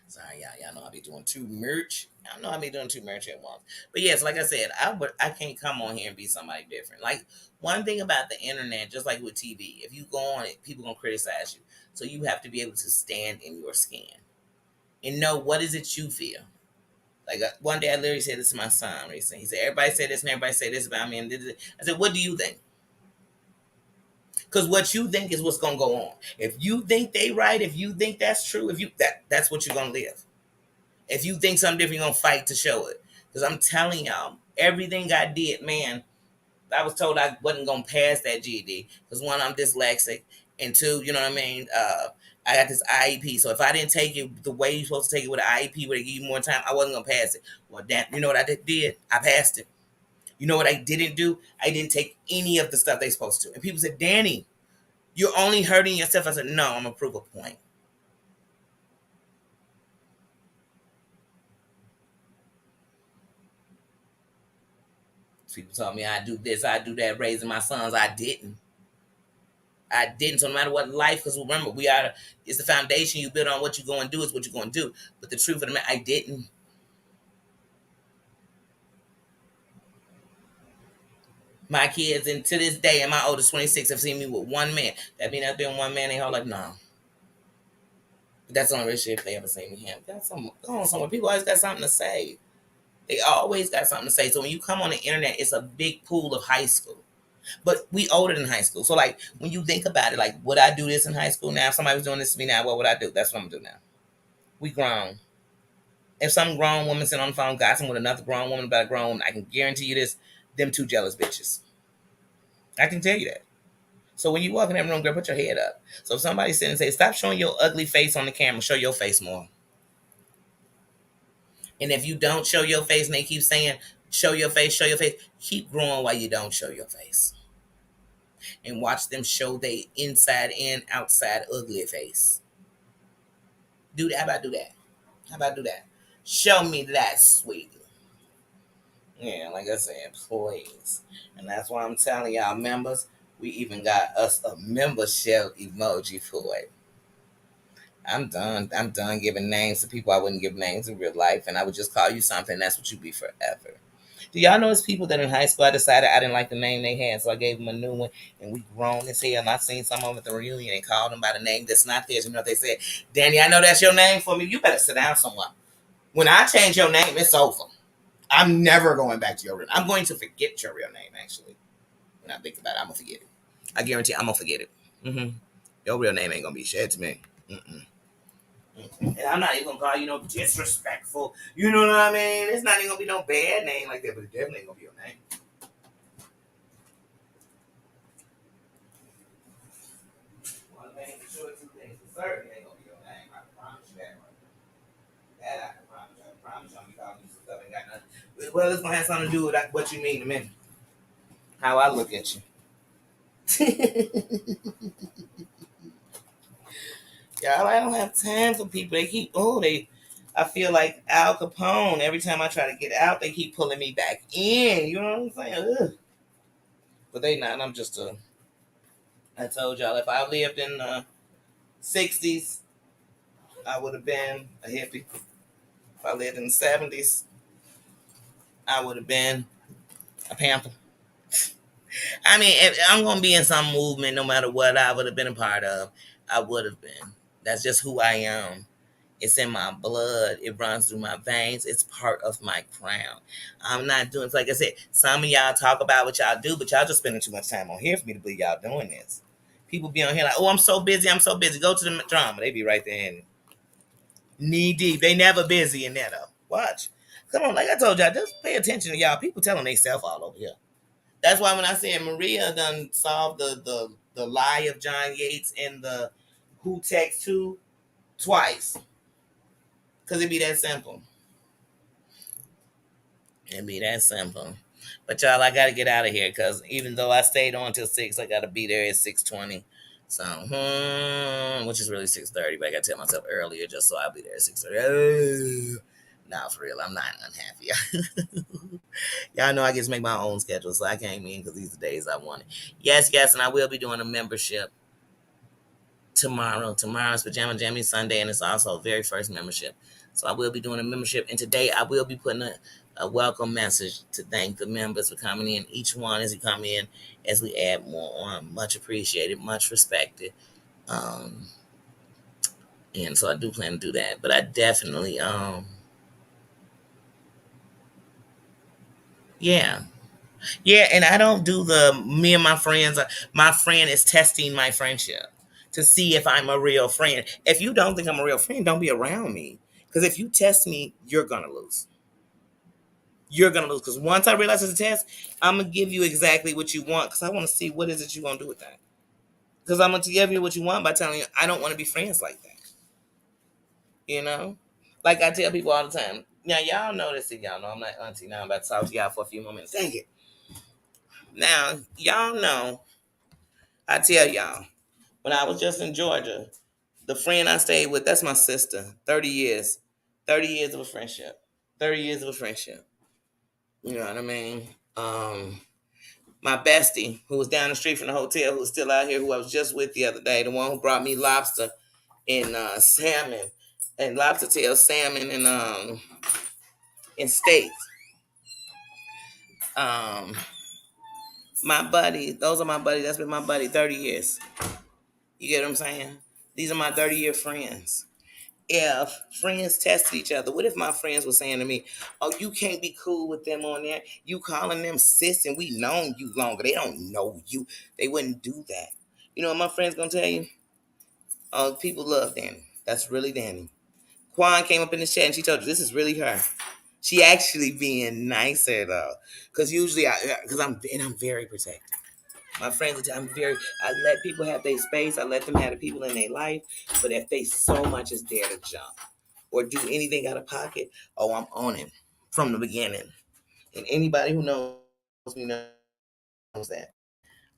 Sorry, y'all know I be doing too merch. I know I be doing too merch at once. But yes, like I said, I can't come on here and be somebody different. Like one thing about the internet, just like with TV, if you go on it, people gonna criticize you. So you have to be able to stand in your skin and know what is it you feel. Like one day I literally said this to my son recently. He said, "Everybody say this and everybody say this about me." And I said, "What do you think?" Because what you think is what's gonna go on. If you think they right, if you think that's true, if you that's what you're gonna live. If you think something different, you're gonna fight to show it. Because I'm telling y'all, everything I did, man, I was told I wasn't gonna pass that GED. Because one, I'm dyslexic, and two, you know what I mean. I got this IEP, so if I didn't take it the way you're supposed to take it with an IEP, where they give you more time, I wasn't gonna pass it. Well, damn, you know what I did? I passed it. You know what I didn't do? I didn't take any of the stuff they supposed to. And people said, "Danny, you're only hurting yourself." I said, "No, I'm gonna prove a point." People told me I do this, I do that, raising my sons. I didn't. I didn't. So no matter what life, because remember, it's the foundation you build on. What you're going to do is what you're going to do. But the truth of the matter, I didn't. My kids, and to this day, and my oldest 26, have seen me with one man. That means I've been one man their whole life. No. That's the only relationship they ever seen me have. Got some, go on somewhere. People always got something to say. They always got something to say. So when you come on the internet, it's a big pool of high school. But we older than high school. So like when you think about it, like would I do this in high school now? If somebody was doing this to me now, what would I do? That's what I'm gonna do now. We grown. If some grown woman sitting on the phone gossiping with another grown woman about a grown woman, I can guarantee you this, them two jealous bitches. I can tell you that. So when you walk in that room, girl, put your head up. So if somebody sit and say, stop showing your ugly face on the camera, show your face more. And if you don't show your face and they keep saying, show your face, keep growing while you don't show your face. And watch them show they inside and outside ugly face. Do that. How about do that? How about do that? Show me that, sweetie. Yeah, like I said, please. And that's why I'm telling y'all members, we even got us a membership emoji for it. I'm done. I'm done giving names to people I wouldn't give names in real life, and I would just call you something. That's what you be forever. Do y'all know it's people that in high school I decided I didn't like the name they had, so I gave them a new one, and we grown as hell. And I seen some of them at the reunion and called them by the name that's not theirs. You know what they said? Danny, I know that's your name for me. You better sit down somewhere. When I change your name, it's over. I'm never going back to your real name. I'm going to forget your real name, actually. When I think about it, I'm going to forget it. I guarantee I'm going to forget it. Your real name ain't going to be shared to me. And I'm not even gonna call you no disrespectful. You know what I mean? It's not even gonna be no bad name like that, but it definitely ain't gonna be your name. One thing for sure, two things for certain, it ain't gonna be your name. I can promise you that. That I can promise you. I can promise you I'm gonna be calling you some stuff ain't got nothing. Well, it's gonna have something to do with what you mean to me. How I look at you. Yeah, I don't have time for people. I feel like Al Capone. Every time I try to get out, they keep pulling me back in. You know what I'm saying? Ugh. But they not. I'm just a. I told y'all if I lived in the '60s, I would have been a hippie. If I lived in the '70s, I would have been a panther. I mean, if I'm gonna be in some movement, no matter what I would have been a part of, I would have been. That's just who I am. It's in my blood. It runs through my veins. It's part of my crown. I'm not doing, like I said, some of y'all talk about what y'all do, but y'all just spending too much time on here for me to believe y'all doing this. People be on here like, oh, I'm so busy. I'm so busy. Go to the drama. They be right there and knee deep. They never busy in there though. Watch. Come on, like I told y'all, just pay attention to y'all. People telling themselves all over here. That's why when I said Maria done solved the lie of John Yates in the Who Text Who twice. Cause it be that simple. It be that simple. But y'all, I gotta get out of here because even though I stayed on till 6, I gotta be there at 6:20. So, which is really 6:30, but I gotta tell myself earlier just so I'll be there at 6:30. Nah, for real, I'm not unhappy. Y'all know I get to make my own schedule, so I came in because these are the days I wanted. Yes, and I will be doing a membership tomorrow. Tomorrow's Pajama Jammy Sunday, and it's also very first membership. So I will be doing a membership, and today I will be putting a welcome message to thank the members for coming in. Each one as you come in, as we add more on. Much appreciated, much respected. Um, and so I do plan to do that. But I definitely, yeah. Yeah, and I don't do me and my friends. My friend is testing my friendship to see if I'm a real friend. If you don't think I'm a real friend, don't be around me. Because if you test me, you're gonna lose. You're gonna lose. Because once I realize it's a test, I'm gonna give you exactly what you want. Because I want to see what is it you're gonna do with that. Because I'm gonna give you what you want by telling you I don't want to be friends like that. You know, like I tell people all the time. Now y'all know this, and y'all know I'm not auntie. Now I'm about to talk to y'all for a few more minutes. Dang it. Now y'all know. I tell y'all. When I was just in Georgia, the friend I stayed with, that's my sister. 30 years. 30 years of a friendship. 30 years of a friendship. You know what I mean? Um, my bestie, who was down the street from the hotel, who was still out here, who I was just with the other day, the one who brought me lobster and salmon, and lobster tail, salmon, and steaks. Um, my buddy, those are my buddies. That's been my buddy 30 years. You get what I'm saying? These are my 30-year friends. If friends tested each other, what if my friends were saying to me, "Oh, you can't be cool with them on there. You calling them sis, and we known you longer. They don't know you. They wouldn't do that." You know what my friends gonna tell you? Oh, people love Danny. That's really Danny. Quan came up in the chat and she told you this is really her. She actually being nicer though, because usually I'm very protective. My friends, I let people have their space. I let them have the people in their life. But if they so much as dare to jump or do anything out of pocket, oh, I'm on it from the beginning. And anybody who knows me knows that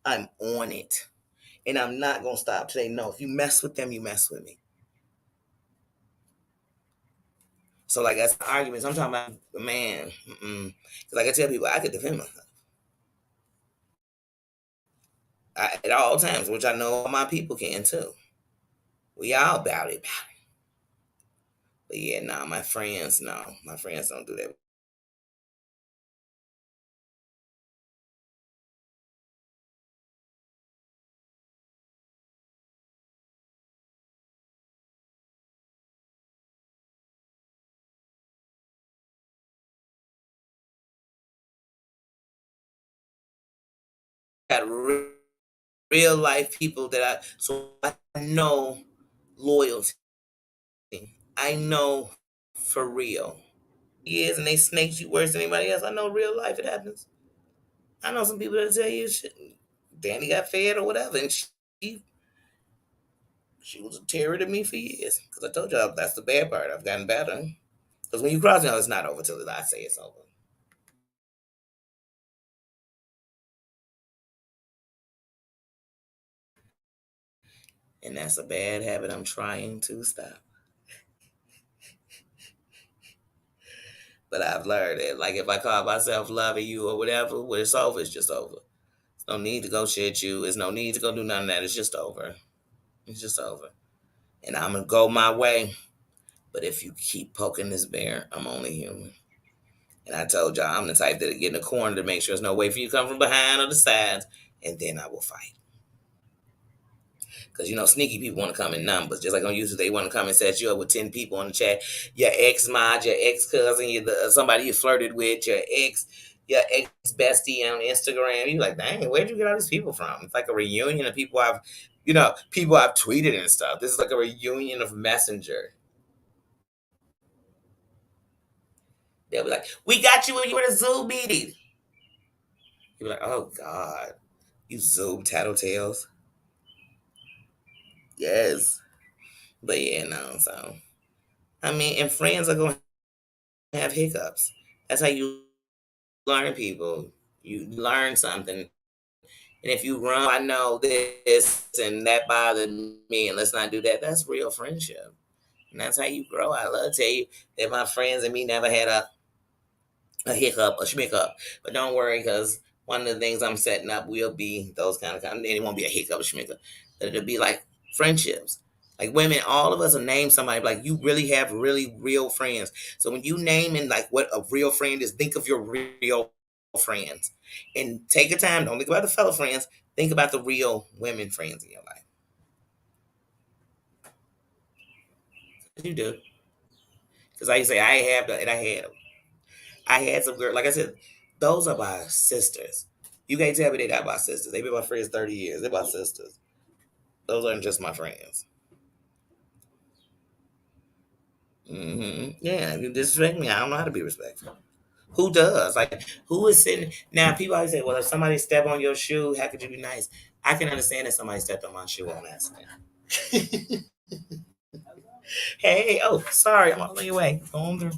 I'm on it, and I'm not gonna stop till they know. If you mess with them, you mess with me. So like that's arguments. I'm talking about man, because like I tell people, I could defend myself at all times, which I know my people can too. We all about it. But yeah, no, my friends, no, my friends don't do that. I got real life people that I know loyalty. I know for real. Yes, and they snakes you worse than anybody else. I know real life it happens. I know some people that tell you shit. Danny got fed or whatever, and she was a terror to me for years. Because I told y'all that's the bad part. I've gotten better. Because when you cross me, it's not over till I say it's over. And that's a bad habit I'm trying to stop. But I've learned that, like, if I call myself loving you or whatever, when it's over, it's just over. There's no need to go shit you. There's no need to go do none of that. It's just over. It's just over. And I'm going to go my way. But if you keep poking this bear, I'm only human. And I told y'all, I'm the type that get in the corner to make sure there's no way for you to come from behind or the sides. And then I will fight. Because, sneaky people want to come in numbers. Just like on YouTube, they want to come and set you up with 10 people on the chat. Your ex-mod, your ex-cousin, somebody you flirted with, your ex-bestie on Instagram. You're like, dang, where'd you get all these people from? It's like a reunion of people I've tweeted and stuff. This is like a reunion of Messenger. They'll be like, we got you when you were in a Zoom meeting. You'll be like, oh, God. You Zoom tattletales. Yes. But yeah, no, so. I mean, and friends are going to have hiccups. That's how you learn people. You learn something. And if you run, I know this and that bothered me, and let's not do that. That's real friendship. And that's how you grow. I love to tell you that my friends and me never had a hiccup, a schmickup. But don't worry, because one of the things I'm setting up will be those kind of, and it won't be a hiccup, a schmickup. But it'll be like friendships. Like women, all of us will name somebody like you really have really real friends. So when you name and like what a real friend is, think of your real friends and take your time. Don't think about the fellow friends. Think about the real women friends in your life. You do, because I say I have that, and I had some girl. Like I said, those are my sisters. You can't tell me they got my sisters. They've been my friends 30 years. They're my sisters. Those aren't just my friends. Yeah, if you disrespect me, I don't know how to be respectful. Who does? Like, who is sitting now? People always say, "Well, if somebody step on your shoe, how could you be nice?" I can understand that somebody stepped on my shoe on accident. Hey, oh, sorry, I'm on your way. Going through.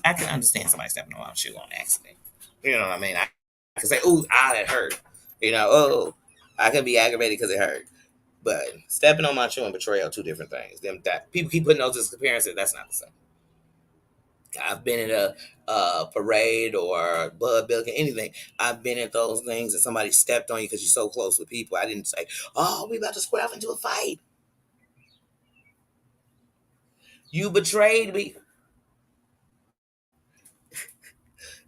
I can understand somebody stepping on my shoe on accident. You know what I mean? I can say, "Ooh, ah, that hurt." Oh, I can be aggravated because it hurt. But stepping on my shoe and betrayal, two different things. Them that people keep putting those as comparisons. That's not the same. I've been at a parade or blood billion, anything. I've been at those things and somebody stepped on you because you're so close with people. I didn't say, "Oh, we about to square off into a fight." You betrayed me.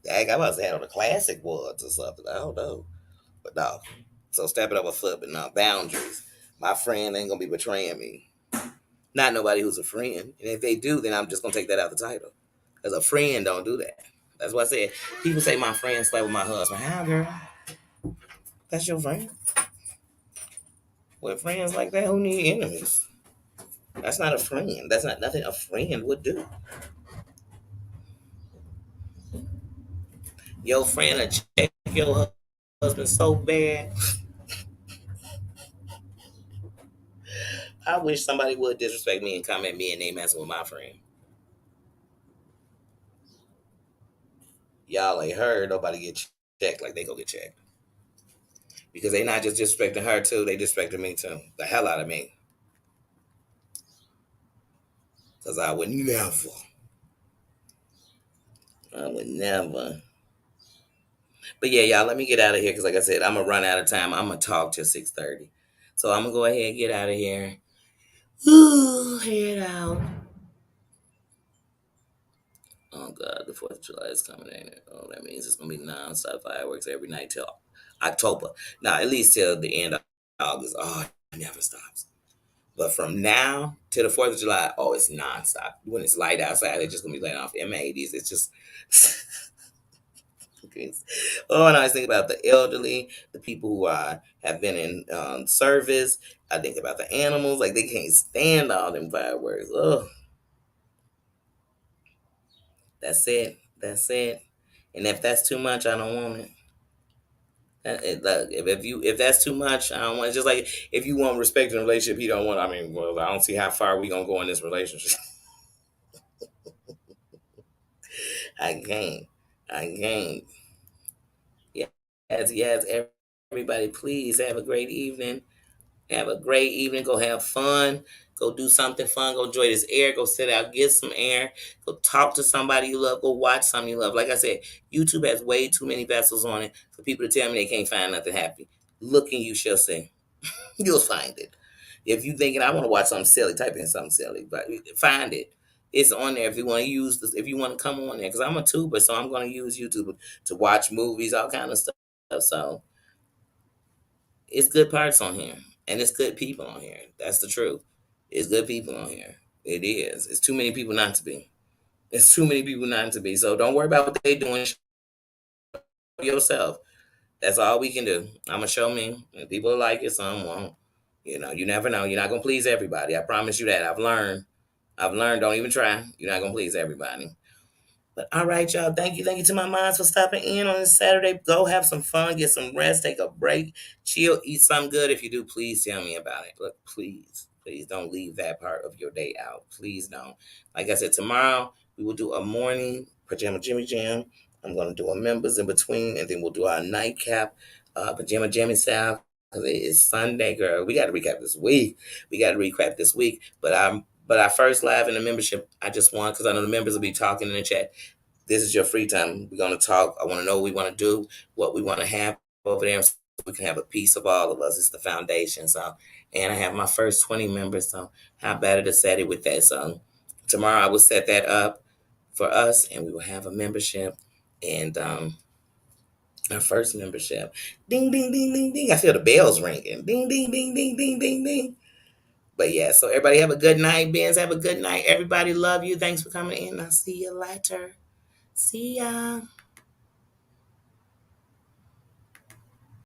Dang, I must have had on the classic ones or something. I don't know, but no. So stepping up a foot, but no boundaries. My friend ain't gonna be betraying me. Not nobody who's a friend. And if they do, then I'm just gonna take that out of the title. Because a friend don't do that. That's why I said people say my friend slept with my husband. How, girl? That's your friend. With friends like that, who need enemies? That's not a friend. That's not nothing a friend would do. Your friend will check your husband so bad. I wish somebody would disrespect me and come at me and they messing with my friend. Y'all ain't heard nobody get checked like they go get checked. Because they not just disrespecting her too, they disrespecting me too. The hell out of me. Because I would never. But yeah, y'all, let me get out of here because, like I said, I'm gonna run out of time. I'm gonna talk till 6:30, so I'm gonna go ahead and get out of here. Ooh, head out. Oh God, the 4th of July is coming, ain't it? Oh, that means it's gonna be nonstop fireworks every night till October. Now, at least till the end of August. Oh, it never stops. But from now to the 4th of July, oh, it's nonstop. When it's light outside, they're just gonna be letting off M80s. It's just. Oh, and I was thinking about the elderly, the people who have been in service. I think about the animals, like they can't stand all them fireworks. Oh, that's it. That's it. And if that's too much, I don't want it. Like, if that's too much, I don't want it. Just like if you want respect in a relationship, you don't want. I mean, well, I don't see how far we gonna go in this relationship. I can't. I can't. Yes, yes. Everybody, please have a great evening. Have a great evening. Go have fun. Go do something fun. Go enjoy this air. Go sit out, get some air. Go talk to somebody you love. Go watch something you love. Like I said, YouTube has way too many vessels on it for people to tell me they can't find nothing happy. Look and you shall see. You'll find it. If you thinking I want to watch something silly, type in something silly, but find it. It's on there if you want to use this. If you want to come on there, because I'm a tuber, so I'm going to use YouTube to watch movies, all kind of stuff. So it's good parts on here, and it's good people on here. That's the truth. It's good people on here. It is. It's too many people not to be. It's too many people not to be. So don't worry about what they doing. Show yourself. That's all we can do. I'm gonna show me. And people like it, some won't. You never know. You're not gonna please everybody. I promise you that. I've learned. I've learned. Don't even try. You're not gonna please everybody. But all right, y'all. Thank you to my moms for stopping in on this Saturday. Go have some fun, get some rest, take a break, chill, eat something good. If you do, please tell me about it. Look, please don't leave that part of your day out. Please don't. Like I said, tomorrow we will do a morning pajama Jimmy Jam. I'm gonna do a members in between, and then we'll do our nightcap, pajama jammy style. Cause it is Sunday, girl. We got to recap this week. But our first live in the membership, I just want because I know the members will be talking in the chat. This is your free time. We're going to talk. I want to know what we want to do, what we want to have over there, so we can have a piece of all of us. It's the foundation. So, and I have my first 20 members. So, how better to set it with that? So, tomorrow I will set that up for us, and we will have a membership and our first membership. Ding, ding, ding, ding, ding. I feel the bells ringing. Ding, ding, ding, ding, ding, ding, ding. But yeah, so everybody have a good night. Benz, have a good night. Everybody love you. Thanks for coming in. I'll see you later. See ya.